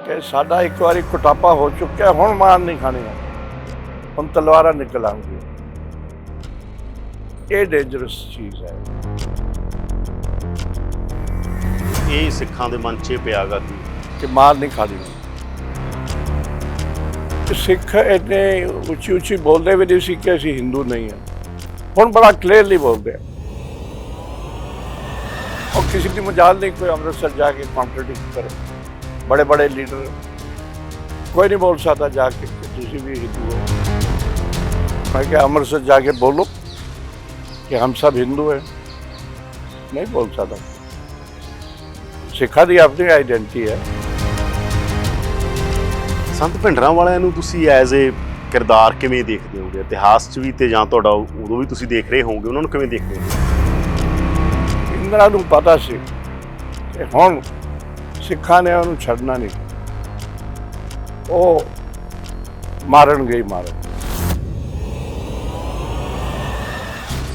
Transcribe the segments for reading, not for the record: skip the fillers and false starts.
कि साडा एक बारी कुटापा हो चुका, हुण मार नहीं खानी, हुण तलवारां निकल आउंगी। ये डेंजरस चीज़ है। ਇਹ ਸਿੱਖਾਂ ਦੇ ਮਨ 'ਚ ਇਹ ਪਿਆ ਗਾ कि मार नहीं खानी। सिख इतने उची उची बोलते भी नहीं सी कि असीं हिंदू नहीं हैं, हुण बड़ा क्लीयरली बोलते हैं। और किसी की मजाल नहीं कोई अमृतसर जाके कॉन्ट्रडिक्ट करे। बड़े बड़े लीडर कोई नहीं बोल सकता जाके कि तुसीं भी हिंदू हो। मैं क्या अमृतसर जाके बोलो कि हम सब हिंदू हैं? नहीं बोल सकता। सिखा की अपनी आइडेंटिटी है। ਸੰਤ ਭਿੰਡਰਾਂ ਵਾਲਿਆਂ ਨੂੰ ਤੁਸੀਂ ਐਜ਼ ਏ ਕਿਰਦਾਰ ਕਿਵੇਂ ਦੇਖਦੇ ਹੋਗੇ, ਇਤਿਹਾਸ 'ਚ ਵੀ ਤੇ ਜਾਂ ਤੁਹਾਡਾ ਉਦੋਂ ਵੀ ਤੁਸੀਂ ਦੇਖ ਰਹੇ ਹੋਵੋਗੇ, ਉਹਨਾਂ ਨੂੰ ਕਿਵੇਂ ਦੇਖਦੇ ਹੋ? ਇੰਦਰਾ ਨੂੰ ਪਤਾ ਸੀ ਕਿ ਹੁਣ ਸਿੱਖਾਂ ਨੇ ਉਹਨੂੰ ਛੱਡਣਾ ਨਹੀਂ, ਉਹ ਮਾਰਨਗੇ ਹੀ ਮਾਰਨ।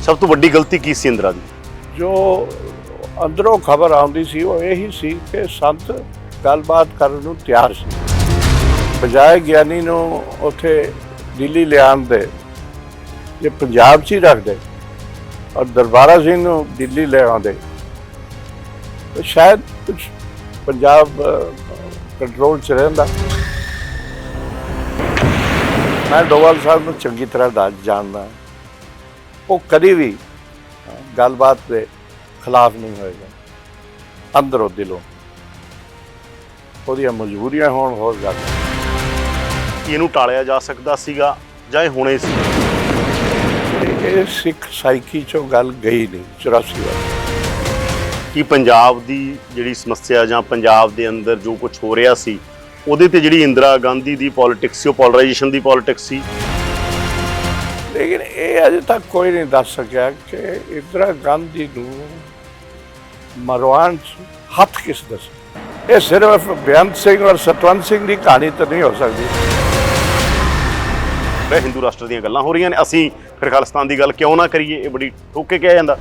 ਸਭ ਤੋਂ ਵੱਡੀ ਗਲਤੀ ਕੀ ਸੀ ਇੰਦਰਾ ਦੀ? ਜੋ ਅੰਦਰੋਂ ਖਬਰ ਆਉਂਦੀ ਸੀ ਉਹ ਇਹੀ ਸੀ ਕਿ ਸੰਤ ਗੱਲਬਾਤ ਕਰਨ ਨੂੰ ਤਿਆਰ ਸੀ, ਬਜਾਏ ਗਿਆਨੀ ਨੂੰ ਉੱਥੇ ਦਿੱਲੀ ਲਿਆਉਣ ਦੇ, ਜੇ ਪੰਜਾਬ 'ਚ ਹੀ ਰੱਖਦੇ ਔਰ ਦਰਬਾਰਾ ਸਿੰਘ ਨੂੰ ਦਿੱਲੀ ਲੈ ਆਉਂਦੇ ਤਾਂ ਸ਼ਾਇਦ ਕੁਛ ਪੰਜਾਬ ਕੰਟਰੋਲ 'ਚ ਰਹਿੰਦਾ। ਮੈਂ ਡੋਵਾਲ ਸਾਹਿਬ ਨੂੰ ਚੰਗੀ ਤਰ੍ਹਾਂ ਜਾਣਦਾ, ਉਹ ਕਦੀ ਵੀ ਗੱਲਬਾਤ ਦੇ ਖਿਲਾਫ ਨਹੀਂ ਹੋਏਗਾ ਅੰਦਰੋਂ ਦਿਲੋਂ। ਉਹਦੀਆਂ ਮਜਬੂਰੀਆਂ ਹੋਣ ਹੋਰ ਜ਼ਿਆਦਾ। ਇਹਨੂੰ ਟਾਲਿਆ ਜਾ ਸਕਦਾ ਸੀਗਾ ਜਾਂ ਇਹ ਹੋਣੇ ਸੀ? ਇਹ ਸਿੱਖ ਸਾਈਕੀ 'ਚੋਂ ਗੱਲ ਗਈ ਨਹੀਂ 84 ਵਾਰ। ਕਿ ਪੰਜਾਬ ਦੀ ਜਿਹੜੀ ਸਮੱਸਿਆ ਜਾਂ ਪੰਜਾਬ ਦੇ ਅੰਦਰ ਜੋ ਕੁਝ ਹੋ ਰਿਹਾ ਸੀ ਉਹਦੇ ਤੇ ਜਿਹੜੀ ਇੰਦਰਾ ਗਾਂਧੀ ਦੀ ਪੋਲਿਟਿਕਸ ਸੀ, ਉਹ ਪੋਲਰਾਈਜੇਸ਼ਨ ਦੀ ਪੋਲਿਟਿਕਸ ਸੀ। ਲੇਕਿਨ ਇਹ ਅਜੇ ਤੱਕ ਕੋਈ ਨਹੀਂ ਦੱਸ ਸਕਿਆ ਕਿ ਇੰਦਰਾ ਗਾਂਧੀ ਨੂੰ ਮਰਵਾਉਣ 'ਚ ਹੱਥ ਕਿਸ ਦਾ ਸੀ। ਇਹ ਸਿਰਫ ਬੇਅੰਤ ਸਿੰਘ ਔਰ ਸਤਵੰਤ ਸਿੰਘ ਦੀ ਕਹਾਣੀ ਤਾਂ ਨਹੀਂ ਹੋ ਸਕਦੀ। ਹਿੰਦੂ ਰਾਸ਼ਟਰ ਦੀਆਂ ਗੱਲਾਂ ਹੋ ਰਹੀਆਂ ਨੇ, ਅਸੀਂ ਫਿਰ ਖਾਲਿਸਤਾਨ ਦੀ ਗੱਲ ਕਿਉਂ ਨਾ ਕਰੀਏ? ਇਹ ਬੜੀ ਠੋਕ ਕੇ ਕਿਹਾ ਜਾਂਦਾ।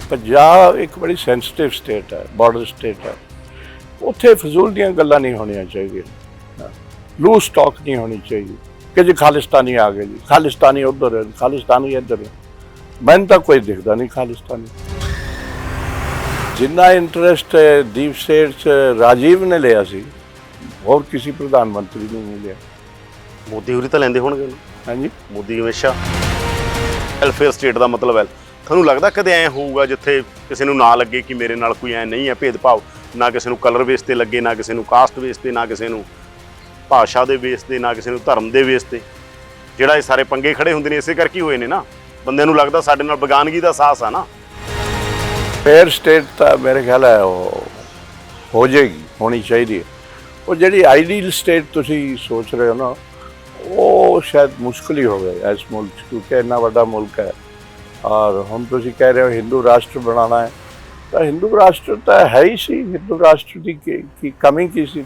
ਪੰਜਾਬ ਇੱਕ ਬੜੀ ਸੈਂਸਿਟਿਵ ਸਟੇਟ ਹੈ, ਬਾਰਡਰ ਸਟੇਟ ਹੈ, ਉੱਥੇ ਫਜ਼ੂਲ ਦੀਆਂ ਗੱਲਾਂ ਨਹੀਂ ਹੋਣੀਆਂ ਚਾਹੀਦੀਆਂ, ਲੂਜ਼ ਟਾਕ ਨਹੀਂ ਹੋਣੀ ਚਾਹੀਦੀ ਕਿ ਜੀ ਖਾਲਿਸਤਾਨੀ ਆ ਗਏ, ਜੀ ਖਾਲਿਸਤਾਨੀ ਉੱਧਰ ਹੈ, ਖਾਲਿਸਤਾਨੀ ਇੱਧਰ ਹੈ। ਮੈਨੂੰ ਤਾਂ ਕੋਈ ਦਿਖਦਾ ਨਹੀਂ ਖਾਲਿਸਤਾਨੀ। ਜਿੰਨਾ ਇੰਟਰਸਟ ਦੀਪ ਸੇਠ ਰਾਜੀਵ ਨੇ ਲਿਆ ਸੀ, ਹੋਰ ਕਿਸੇ ਪ੍ਰਧਾਨ ਮੰਤਰੀ ਨੂੰ ਨਹੀਂ ਲਿਆ। ਮੋਦੀ ਹੋਰੀ ਤਾਂ ਲੈਂਦੇ ਹੋਣਗੇ। ਹਾਂਜੀ, ਮੋਦੀ ਹਮੇਸ਼ਾ ਵੈਲਫੇਅਰ ਸਟੇਟ ਦਾ ਮਤਲਬ ਹੈ। ਤੁਹਾਨੂੰ ਲੱਗਦਾ ਕਦੇ ਐਂ ਹੋਊਗਾ ਜਿੱਥੇ ਕਿਸੇ ਨੂੰ ਨਾ ਲੱਗੇ ਕਿ ਮੇਰੇ ਨਾਲ ਕੋਈ ਐਂ ਨਹੀਂ ਹੈ ਭੇਦਭਾਵ, ਨਾ ਕਿਸੇ ਨੂੰ ਕਲਰ ਬੇਸ 'ਤੇ ਲੱਗੇ, ਨਾ ਕਿਸੇ ਨੂੰ ਕਾਸਟ ਬੇਸ 'ਤੇ, ਨਾ ਕਿਸੇ ਨੂੰ ਭਾਸ਼ਾ ਦੇ ਬੇਸ 'ਤੇ, ਨਾ ਕਿਸੇ ਨੂੰ ਧਰਮ ਦੇ ਬੇਸ 'ਤੇ? ਜਿਹੜਾ ਇਹ ਸਾਰੇ ਪੰਗੇ ਖੜੇ ਹੁੰਦੇ ਨੇ ਇਸੇ ਕਰਕੇ ਹੋਏ ਨੇ ਨਾ। ਬੰਦੇ ਨੂੰ ਲੱਗਦਾ ਸਾਡੇ ਨਾਲ ਬੇਗਾਨਗੀ ਦਾ ਅਹਿਸਾਸ ਆ ਨਾ। ਫੇਅਰ ਸਟੇਟ ਤਾਂ ਮੇਰੇ ਖਿਆਲ ਹੈ ਉਹ ਹੋ ਜਾਏਗੀ, ਹੋਣੀ ਚਾਹੀਦੀ ਹੈ। ਉਹ ਜਿਹੜੀ ਆਈਡੀਅਲ ਸਟੇਟ ਤੁਸੀਂ ਸੋਚ ਰਹੇ ਹੋ ਨਾ, ਉਹ ਸ਼ਾਇਦ ਮੁਸ਼ਕਿਲ ਹੀ ਹੋਵੇ ਇਸ ਮੁਲਕ 'ਚ, ਕਿਉਂਕਿ ਇੰਨਾ ਵੱਡਾ ਮੁਲਕ ਹੈ। ਔਰ ਹੁਣ ਤੁਸੀਂ ਕਹਿ ਰਹੇ ਹੋ ਹਿੰਦੂ ਰਾਸ਼ਟਰ ਬਣਾਉਣਾ ਹੈ, ਤਾਂ ਹਿੰਦੂ ਰਾਸ਼ਟਰ ਤਾਂ ਹੈ ਹੀ ਸੀ। ਹਿੰਦੂ ਰਾਸ਼ਟਰ ਦੀ ਕੀ ਕਮੀ ਕੀ ਸੀ?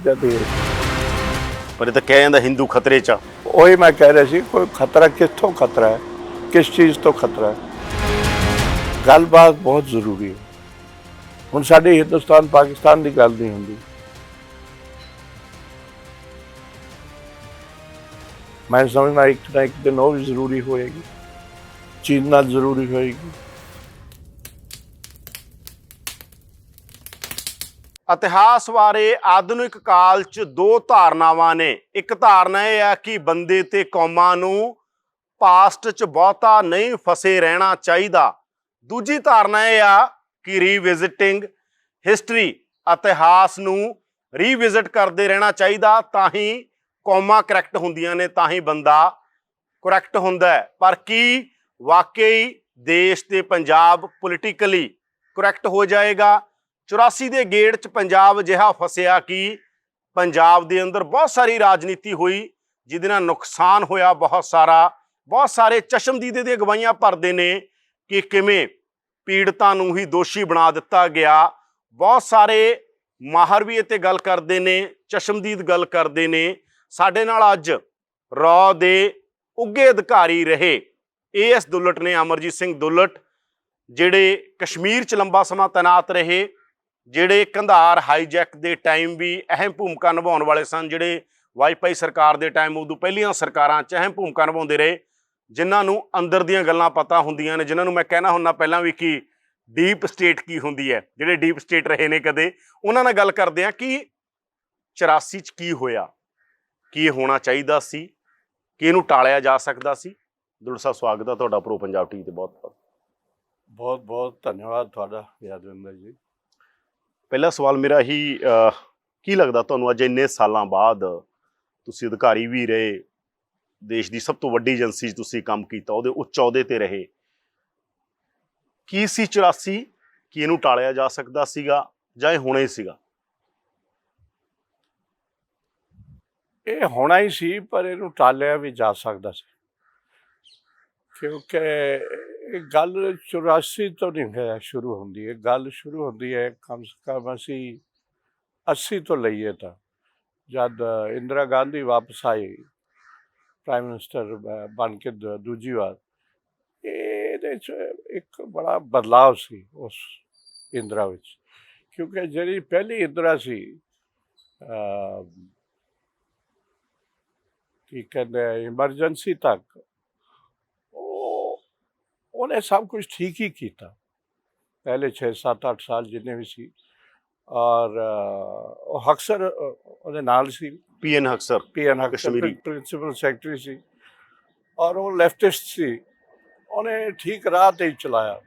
ਪਰ ਇਹ ਤਾਂ ਕਹਿ ਜਾਂਦਾ ਹਿੰਦੂ ਖਤਰੇ 'ਚ ਆ। ਉਹੀ ਮੈਂ ਕਹਿ ਰਿਹਾ ਸੀ, ਕੋਈ ਖਤਰਾ ਕਿੱਥੋਂ ਖਤਰਾ ਹੈ, ਕਿਸ ਚੀਜ਼ ਤੋਂ ਖਤਰਾ ਹੈ? ਗੱਲਬਾਤ ਬਹੁਤ ਜ਼ਰੂਰੀ ਹੈ। ਹੁਣ ਸਾਡੀ ਹਿੰਦੁਸਤਾਨ ਪਾਕਿਸਤਾਨ ਦੀ ਗੱਲ ਨਹੀਂ ਹੁੰਦੀ। ਮੈਂ ਸਮਝਦਾ ਇੱਕ ਨਾ ਇੱਕ ਦਿਨ ਉਹ ਵੀ ਜ਼ਰੂਰੀ ਹੋਏਗੀ, ਚੀਨ ਨਾਲ ਜ਼ਰੂਰੀ ਹੋਏਗੀ। ਇਤਿਹਾਸ ਬਾਰੇ ਆਧੁਨਿਕ ਕਾਲ 'ਚ ਦੋ ਧਾਰਨਾਵਾਂ ਨੇ। ਇੱਕ ਧਾਰਨਾ ਇਹ ਆ ਕਿ ਬੰਦੇ ਤੇ ਕੌਮਾਂ ਨੂੰ ਪਾਸਟ 'ਚ ਬਹੁਤਾ ਨਹੀਂ ਫਸੇ ਰਹਿਣਾ ਚਾਹੀਦਾ। ਦੂਜੀ ਧਾਰਨਾ ਇਹ ਆ ਕਿ ਰੀਵਿਜ਼ਿਟਿੰਗ ਹਿਸਟਰੀ, ਇਤਿਹਾਸ ਨੂੰ ਰੀਵਿਜ਼ਿਟ ਕਰਦੇ ਰਹਿਣਾ ਚਾਹੀਦਾ, ਤਾਂ ਹੀ ਕੌਮਾਂ ਕਰੈਕਟ ਹੁੰਦੀਆਂ ਨੇ, ਤਾਂ ਹੀ ਬੰਦਾ ਕਰੈਕਟ ਹੁੰਦਾ ਹੈ। ਪਰ ਕੀ ਵਾਕਈ ਦੇਸ਼ ਤੇ ਪੰਜਾਬ ਪੋਲੀਟੀਕਲੀ ਕਰੈਕਟ ਹੋ ਜਾਏਗਾ? 84 ਦੇ ਗੇੜ 'ਚ ਪੰਜਾਬ ਅਜਿਹਾ ਫਸਿਆ ਕਿ ਪੰਜਾਬ ਦੇ ਅੰਦਰ ਬਹੁਤ ਸਾਰੀ ਰਾਜਨੀਤੀ ਹੋਈ ਜਿਹਦੇ ਨਾਲ ਨੁਕਸਾਨ ਹੋਇਆ ਬਹੁਤ ਸਾਰਾ। ਬਹੁਤ ਸਾਰੇ ਚਸ਼ਮਦੀਦੇ ਦੀਆਂ ਗਵਾਹੀਆਂ ਭਰਦੇ ਨੇ ਕਿ ਕਿਵੇਂ ਪੀੜਤਾਂ ਨੂੰ ਹੀ ਦੋਸ਼ੀ ਬਣਾ ਦਿੱਤਾ ਗਿਆ। ਬਹੁਤ ਸਾਰੇ ਮਾਹਰ ਵੀ ਇਹ 'ਤੇ ਗੱਲ ਕਰਦੇ ਨੇ, ਚਸ਼ਮਦੀਦ ਗੱਲ ਕਰਦੇ ਨੇ। ਸਾਡੇ ਨਾਲ ਅੱਜ ਰॉ ਦੇ ਉੱਘੇ ਅਧਿਕਾਰੀ ਰਹੇ AS ਦੁੱਲਟ ਨੇ, ਅਮਰਜੀਤ ਸਿੰਘ ਦੁੱਲਟ, ਜਿਹੜੇ ਕਸ਼ਮੀਰ 'ਚ ਲੰਬਾ ਸਮਾਂ ਤੈਨਾਤ ਰਹੇ, ਜਿਹੜੇ ਕੰਧਾਰ ਹਾਈਜੈਕ ਦੇ ਟਾਈਮ ਵੀ ਅਹਿਮ ਭੂਮਿਕਾ ਨਿਭਾਉਣ ਵਾਲੇ ਸਨ, ਜਿਹੜੇ ਵਾਜਪਾਈ ਸਰਕਾਰ ਦੇ ਟਾਈਮ ਉਦੋਂ ਪਹਿਲੀਆਂ ਸਰਕਾਰਾਂ 'ਚ ਅਹਿਮ ਭੂਮਿਕਾ ਨਿਭਾਉਂਦੇ ਰਹੇ, ਜਿਨ੍ਹਾਂ ਨੂੰ ਅੰਦਰ ਦੀਆਂ ਗੱਲਾਂ ਪਤਾ ਹੁੰਦੀਆਂ ਨੇ, ਜਿਨ੍ਹਾਂ ਨੂੰ ਮੈਂ ਕਹਿਣਾ ਹੁੰਦਾ ਪਹਿਲਾਂ ਵੀ ਕਿ ਡੀਪ ਸਟੇਟ ਕੀ ਹੁੰਦੀ ਹੈ, ਜਿਹੜੇ ਡੀਪ ਸਟੇਟ ਰਹੇ ਨੇ ਕਦੇ, ਉਹਨਾਂ ਨਾਲ ਗੱਲ ਕਰਦੇ ਆ ਕਿ 84 'ਚ ਕੀ ਹੋਇਆ, ਕੀ ਇਹ ਹੋਣਾ ਚਾਹੀਦਾ ਸੀ, ਕਿ ਇਹਨੂੰ ਟਾਲਿਆ ਜਾ ਸਕਦਾ ਸੀ। ਦੁੱਲ ਸਾਹਿਬ, ਸਵਾਗਤ ਹੈ ਤੁਹਾਡਾ ਪ੍ਰੋ ਪੰਜਾਬ ਟੀਵੀ ਤੇ। ਬਹੁਤ ਬਹੁਤ ਬਹੁਤ ਬਹੁਤ ਧੰਨਵਾਦ ਤੁਹਾਡਾ ਯਾਦਵਿੰਦਰ ਜੀ। ਪਹਿਲਾ ਸਵਾਲ ਮੇਰਾ ਹੀ, ਕੀ ਲੱਗਦਾ ਤੁਹਾਨੂੰ ਅੱਜ ਇੰਨੇ ਸਾਲਾਂ ਬਾਅਦ, ਤੁਸੀਂ ਅਧਿਕਾਰੀ ਵੀ ਰਹੇ, ਦੇਸ਼ ਦੀ ਸਭ ਤੋਂ ਵੱਡੀ ਏਜੰਸੀ 'ਚ ਤੁਸੀਂ ਕੰਮ ਕੀਤਾ, ਉਹਦੇ ਉੱਚ ਅਹੁਦੇ ਤੇ ਰਹੇ, ਕੀ ਸੀ 84, ਕੀ ਇਹਨੂੰ ਟਾਲਿਆ ਜਾ ਸਕਦਾ ਸੀਗਾ ਜਾਂ ਇਹ ਹੋਣਾ ਹੀ ਸੀਗਾ? ਇਹ ਹੋਣਾ ਹੀ ਸੀ, ਪਰ ਇਹਨੂੰ ਟਾਲਿਆ ਵੀ ਜਾ ਸਕਦਾ ਸੀ, ਕਿਉਂਕਿ ਇਹ ਗੱਲ 84 ਤੋਂ ਨਹੀਂ ਹੈ ਸ਼ੁਰੂ ਹੁੰਦੀ ਹੈ। ਗੱਲ ਸ਼ੁਰੂ ਹੁੰਦੀ ਹੈ ਕਮ ਸੇ ਕਮ ਅਸੀਂ 80 ਤੋਂ ਲਈਏ ਤਾਂ, ਜਦ ਇੰਦਰਾ ਗਾਂਧੀ ਵਾਪਸ ਆਈ ਪ੍ਰਾਈਮ ਮਿਨਿਸਟਰ ਬਣ ਕੇ ਦੂਜੀ ਵਾਰ, ਇਹਦੇ 'ਚ ਇੱਕ ਬੜਾ ਬਦਲਾਅ ਸੀ ਉਸ ਇੰਦਰਾ ਵਿੱਚ, ਕਿਉਂਕਿ ਜਿਹੜੀ ਪਹਿਲੀ ਇੰਦਰਾ ਸੀ, ਕੀ ਕਹਿੰਦੇ ਇਮਰਜੈਂਸੀ ਤੱਕ, ਉਹਨੇ ਸਭ ਕੁਝ ਠੀਕ ਹੀ ਕੀਤਾ ਪਹਿਲੇ 6-7-8 ਸਾਲ ਜਿੰਨੇ ਵੀ ਸੀ। ਔਰ ਉਹ ਅਕਸਰ ਉਹਦੇ ਨਾਲ ਸੀ, ਪੀਐਨ ਹਕਸਰ ਕਸ਼ਮੀਰੀ ਪ੍ਰਿੰਸੀਪਲ ਸੈਕਟਰੀ ਸੀ, ਔਰ ਉਹ ਲੈਫਟਿਸਟ ਸੀ। ਉਹਨੇ ਠੀਕ ਰਾਹ 'ਤੇ ਹੀ ਚਲਾਇਆ,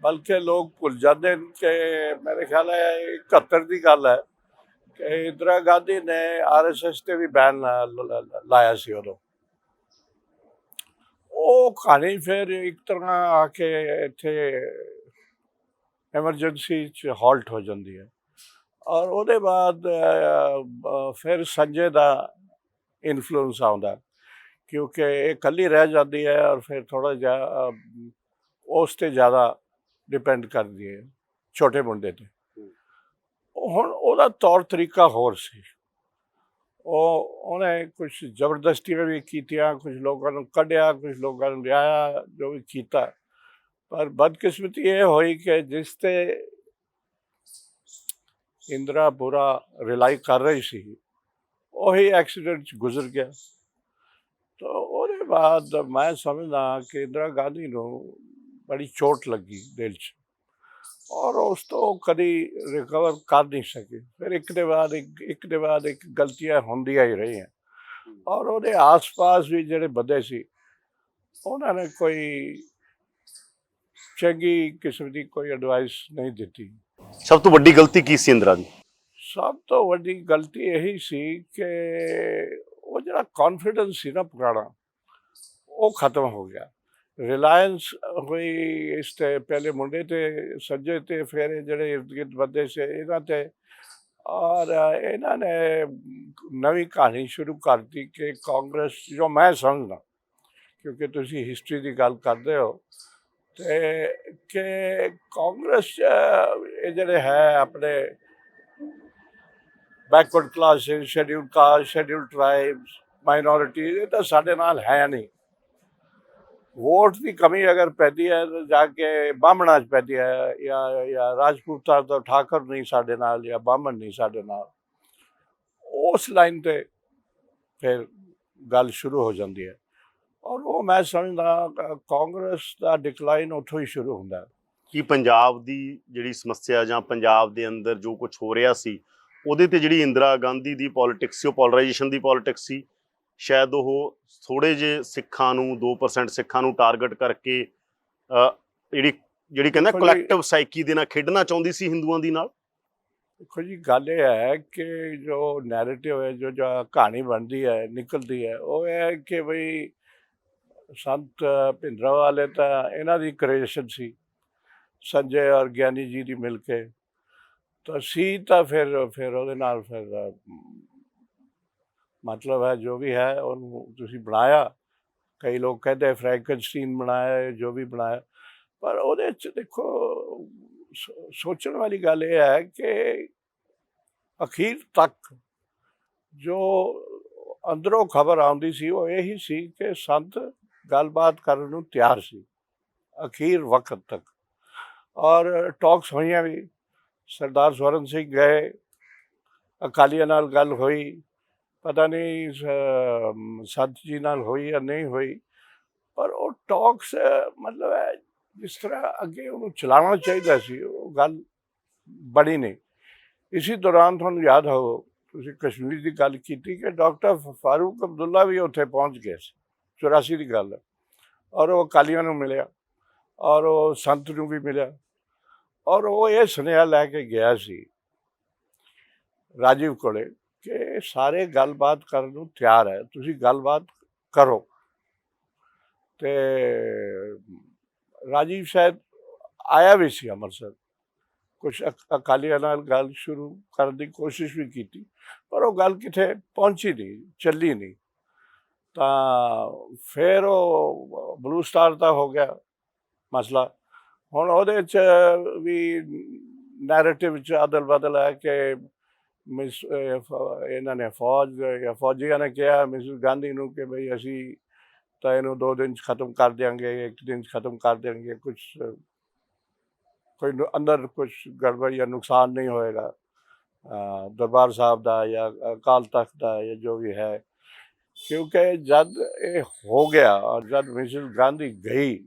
ਬਲਕਿ ਲੋਕ ਭੁੱਲ ਜਾਂਦੇ ਨੇ ਕਿ ਮੇਰੇ ਖਿਆਲ ਹੈ 71 ਦੀ ਗੱਲ ਹੈ ਕਿ ਇੰਦਰਾ ਗਾਂਧੀ ਨੇ RSS 'ਤੇ ਵੀ ਬੈਨ ਲਾਇਆ ਸੀ ਉਦੋਂ। ਉਹ ਕਹਾਣੀ ਫਿਰ ਇੱਕ ਤਰ੍ਹਾਂ ਆ ਕੇ ਇੱਥੇ ਐਮਰਜੈਂਸੀ 'ਚ ਹਾਲਟ ਹੋ ਜਾਂਦੀ ਹੈ, ਔਰ ਉਹਦੇ ਬਾਅਦ ਫਿਰ ਸੰਜੇ ਦਾ ਇਨਫਲੂਐਂਸ ਆਉਂਦਾ, ਕਿਉਂਕਿ ਇਹ ਇਕੱਲੀ ਰਹਿ ਜਾਂਦੀ ਹੈ ਔਰ ਫਿਰ ਥੋੜ੍ਹਾ ਜਿਹਾ ਉਸ 'ਤੇ ਜ਼ਿਆਦਾ ਡਿਪੈਂਡ ਕਰਦੀ ਹੈ ਛੋਟੇ ਮੁੰਡੇ 'ਤੇ। ਹੁਣ ਉਹਦਾ ਤੌਰ ਤਰੀਕਾ ਹੋਰ ਸੀ, ਉਹਨੇ ਕੁਝ ਜ਼ਬਰਦਸਤੀਆਂ ਵੀ ਕੀਤੀਆਂ, ਕੁਝ ਲੋਕਾਂ ਨੂੰ ਕੱਢਿਆ, ਕੁਝ ਲੋਕਾਂ ਨੂੰ ਲਿਆਇਆ, ਜੋ ਵੀ ਕੀਤਾ। ਪਰ ਬਦਕਿਸਮਤੀ ਇਹ ਹੋਈ ਕਿ ਜਿਸ 'ਤੇ ਇੰਦਰਾ ਪੂਰਾ ਰਿਲਾਈ ਕਰ ਰਹੀ ਸੀ, ਉਹੀ ਐਕਸੀਡੈਂਟ 'ਚ ਗੁਜ਼ਰ ਗਿਆ। ਤਾਂ ਉਹਦੇ ਬਾਅਦ ਮੈਂ ਸਮਝਦਾ ਕਿ ਇੰਦਰਾ ਗਾਂਧੀ ਨੂੰ ਬੜੀ ਚੋਟ ਲੱਗੀ ਦਿਲ 'ਚ, ਔਰ ਉਸ ਤੋਂ ਕਦੀ ਰਿਕਵਰ ਕਰ ਨਹੀਂ ਸਕੀ। ਫਿਰ ਇੱਕ ਦੇ ਬਾਅਦ ਇੱਕ ਗਲਤੀਆਂ ਹੁੰਦੀਆਂ ਹੀ ਰਹੀਆਂ, ਔਰ ਉਹਦੇ ਆਸ-ਪਾਸ ਵੀ ਜਿਹੜੇ ਬੰਦੇ ਸੀ, ਉਹਨਾਂ ਨੇ ਕੋਈ ਚੰਗੀ ਕਿਸਮ ਦੀ ਕੋਈ ਐਡਵਾਈਸ ਨਹੀਂ ਦਿੱਤੀ। ਸਭ ਤੋਂ ਵੱਡੀ ਗਲਤੀ ਕੀ ਸੀ ਇੰਦਰਾ ਦੀ? ਸਭ ਤੋਂ ਵੱਡੀ ਗਲਤੀ ਇਹੀ ਸੀ ਕਿ ਉਹ ਜਿਹੜਾ ਕੌਨਫੀਡੈਂਸ ਸੀ ਨਾ ਪੁਰਾਣਾ, ਉਹ ਖਤਮ ਹੋ ਗਿਆ। ਰਿਲਾਇੰਸ ਹੋਈ ਇਸ 'ਤੇ, ਪਹਿਲੇ ਮੁੰਡੇ 'ਤੇ, ਸੰਜੇ 'ਤੇ, ਫਿਰ ਇਹ ਜਿਹੜੇ ਇਰਦ ਗਿਰਦ ਬੰਦੇ ਸੀ ਇਹਨਾਂ 'ਤੇ, ਔਰ ਇਹਨਾਂ ਨੇ ਨਵੀਂ ਕਹਾਣੀ ਸ਼ੁਰੂ ਕਰ ਦਿੱਤੀ ਕਿ ਕਾਂਗਰਸ, ਜੋ ਮੈਂ ਸਮਝਦਾ, ਕਿਉਂਕਿ ਤੁਸੀਂ ਹਿਸਟਰੀ ਦੀ ਗੱਲ ਕਰਦੇ ਹੋ, ਅਤੇ ਕਿ ਕਾਂਗਰਸ ਇਹ ਜਿਹੜੇ ਹੈ ਆਪਣੇ ਬੈਕਵਰਡ ਕਲਾਸਿਸ, ਸ਼ੈਡਿਊਲਡ ਕਾਸਟ, ਸ਼ੈਡਿਊਲਡ ਟਰਾਈਬਸ, ਮਾਈਨੋਰਿਟੀ, ਇਹ ਤਾਂ ਸਾਡੇ ਨਾਲ ਹੈ ਨਹੀਂ। ਵੋਟ ਦੀ ਕਮੀ ਅਗਰ ਪੈਂਦੀ ਹੈ ਤਾਂ ਜਾ ਕੇ ਬਾਹਮਣਾਂ 'ਚ ਪੈਂਦੀ ਹੈ, ਜਾਂ ਰਾਜਪੂਤਾਂ ਤੋਂ ਠਾਕਰ ਨਹੀਂ ਸਾਡੇ ਨਾਲ, ਜਾਂ ਬਾਹਮਣ ਨਹੀਂ ਸਾਡੇ ਨਾਲ। ਉਸ ਲਾਈਨ 'ਤੇ ਫਿਰ ਗੱਲ ਸ਼ੁਰੂ ਹੋ ਜਾਂਦੀ ਹੈ, ਔਰ ਉਹ ਮੈਂ ਸਮਝਦਾ ਕਾਂਗਰਸ ਦਾ ਡਿਕਲਾਈਨ ਉੱਥੋਂ ਹੀ ਸ਼ੁਰੂ ਹੁੰਦਾ। ਕਿ ਪੰਜਾਬ ਦੀ ਜਿਹੜੀ ਸਮੱਸਿਆ ਜਾਂ ਪੰਜਾਬ ਦੇ ਅੰਦਰ ਜੋ ਕੁਝ ਹੋ ਰਿਹਾ ਸੀ, ਉਹਦੇ 'ਤੇ ਜਿਹੜੀ ਇੰਦਰਾ ਗਾਂਧੀ ਦੀ ਪੋਲੀਟਿਕਸ ਸੀ, ਉਹ ਪੋਲਰਾਈਜੇਸ਼ਨ ਦੀ ਪੋਲੀਟਿਕਸ ਸੀ। ਸ਼ਾਇਦ ਉਹ ਥੋੜ੍ਹੇ ਜਿਹੇ ਸਿੱਖਾਂ ਨੂੰ, 2% ਸਿੱਖਾਂ ਨੂੰ ਟਾਰਗੇਟ ਕਰਕੇ ਜਿਹੜੀ ਕਹਿੰਦਾ ਕਲੈਕਟਿਵ ਸਾਈਕੀ ਦੇ ਨਾਲ ਖੇਡਣਾ ਚਾਹੁੰਦੀ ਸੀ ਹਿੰਦੂਆਂ ਦੀ ਨਾਲ। ਦੇਖੋ ਜੀ, ਗੱਲ ਇਹ ਹੈ ਕਿ ਜੋ ਨੈਰੇਟਿਵ ਹੈ, ਜੋ ਕਹਾਣੀ ਬਣਦੀ ਹੈ, ਨਿਕਲਦੀ ਹੈ, ਉਹ ਇਹ ਹੈ ਕਿ ਬਈ ਸੰਤ ਭਿੰਡਰਾਂਵਾਲੇ ਤਾਂ ਇਹਨਾਂ ਦੀ ਕ੍ਰੀਏਸ਼ਨ ਸੀ, ਸੰਜੇ ਔਰ ਗਿਆਨੀ ਜੀ ਦੀ ਮਿਲ ਕੇ, ਤਾਂ ਸੀ ਤਾਂ ਫਿਰ ਉਹਦੇ ਨਾਲ ਫਿਰ ਮਤਲਬ ਹੈ ਜੋ ਵੀ ਹੈ ਉਹਨੂੰ ਤੁਸੀਂ ਬਣਾਇਆ। ਕਈ ਲੋਕ ਕਹਿੰਦੇ ਫਰੈਂਕਨਸਟੀਨ ਬਣਾਇਆ, ਜੋ ਵੀ ਬਣਾਇਆ, ਪਰ ਉਹਦੇ 'ਚ ਦੇਖੋ ਸੋਚਣ ਵਾਲੀ ਗੱਲ ਇਹ ਹੈ ਕਿ ਅਖੀਰ ਤੱਕ ਜੋ ਅੰਦਰੋਂ ਖਬਰ ਆਉਂਦੀ ਸੀ ਉਹ ਇਹੀ ਸੀ ਕਿ ਸੰਤ ਗੱਲਬਾਤ ਕਰਨ ਨੂੰ ਤਿਆਰ ਸੀ ਅਖੀਰ ਵਕਤ ਤੱਕ, ਔਰ ਟਾਕਸ ਹੋਈਆਂ ਵੀ, ਸਰਦਾਰ ਸਵਰਨ ਸਿੰਘ ਗਏ, ਅਕਾਲੀਆਂ ਨਾਲ ਗੱਲ ਹੋਈ, ਪਤਾ ਨਹੀਂ ਸੰਤ ਜੀ ਨਾਲ ਹੋਈ ਜਾਂ ਨਹੀਂ ਹੋਈ, ਪਰ ਉਹ ਟਾਕਸ ਮਤਲਬ ਹੈ ਜਿਸ ਤਰ੍ਹਾਂ ਅੱਗੇ ਉਹਨੂੰ ਚਲਾਉਣਾ ਚਾਹੀਦਾ ਸੀ, ਉਹ ਗੱਲ ਬਣੀ ਨਹੀਂ। ਇਸੇ ਦੌਰਾਨ ਤੁਹਾਨੂੰ ਯਾਦ ਹੋ, ਤੁਸੀਂ ਕਸ਼ਮੀਰ ਦੀ ਗੱਲ ਕੀਤੀ ਕਿ ਡਾਕਟਰ ਫਾਰੂਕ ਅਬਦੁੱਲਾ ਵੀ ਉੱਥੇ ਪਹੁੰਚ ਗਏ ਸੀ, 84 ਦੀ ਗੱਲ ਹੈ, ਔਰ ਉਹ ਅਕਾਲੀਆਂ ਨੂੰ ਮਿਲਿਆ ਔਰ ਉਹ ਸੰਤ ਨੂੰ ਵੀ ਮਿਲਿਆ, ਔਰ ਉਹ ਇਹ ਸੁਨੇਹਾ ਲੈ ਕੇ ਗਿਆ ਸੀ ਰਾਜੀਵ ਕੋਲੇ ਕਿ ਸਾਰੇ ਗੱਲਬਾਤ ਕਰਨ ਨੂੰ ਤਿਆਰ ਹੈ, ਤੁਸੀਂ ਗੱਲਬਾਤ ਕਰੋ। ਤੇ ਰਾਜੀਵ ਸ਼ਾਇਦ ਆਇਆ ਵੀ ਸੀ ਅੰਮ੍ਰਿਤਸਰ, ਕੁਛ ਅਕਾਲੀਆਂ ਨਾਲ ਗੱਲ ਸ਼ੁਰੂ ਕਰਨ ਦੀ ਕੋਸ਼ਿਸ਼ ਵੀ ਕੀਤੀ, ਪਰ ਉਹ ਗੱਲ ਕਿਤੇ ਪਹੁੰਚੀ ਨਹੀਂ, ਚੱਲੀ ਨਹੀਂ। ਤਾਂ ਫਿਰ ਉਹ ਬਲੂ ਸਟਾਰ ਦਾ ਹੋ ਗਿਆ ਮਸਲਾ। ਹੁਣ ਉਹਦੇ 'ਚ ਵੀ ਨੈਰੇਟਿਵ 'ਚ ਅਦਲ ਬਦਲ ਹੈ ਕਿ ਇਹਨਾਂ ਨੇ ਫੌਜੀਆਂ ਨੇ ਕਿਹਾ ਮਿਸਿਸ ਗਾਂਧੀ ਨੂੰ ਕਿ ਬਈ ਅਸੀਂ ਤਾਂ ਇਹਨੂੰ 2 ਦਿਨ 'ਚ ਖ਼ਤਮ ਕਰ ਦਿਆਂਗੇ, 1 ਦਿਨ 'ਚ ਖ਼ਤਮ ਕਰ ਦੇਣਗੇ, ਕੋਈ ਅੰਦਰ ਕੁਛ ਗੜਬੜ ਜਾਂ ਨੁਕਸਾਨ ਨਹੀਂ ਹੋਏਗਾ ਦਰਬਾਰ ਸਾਹਿਬ ਦਾ ਜਾਂ ਅਕਾਲ ਤਖ਼ਤ ਦਾ ਜਾਂ ਜੋ ਵੀ ਹੈ। ਕਿਉਂਕਿ ਜਦ ਇਹ ਹੋ ਗਿਆ ਔਰ ਜਦ ਮਿਸਿਸ ਗਾਂਧੀ ਗਈ,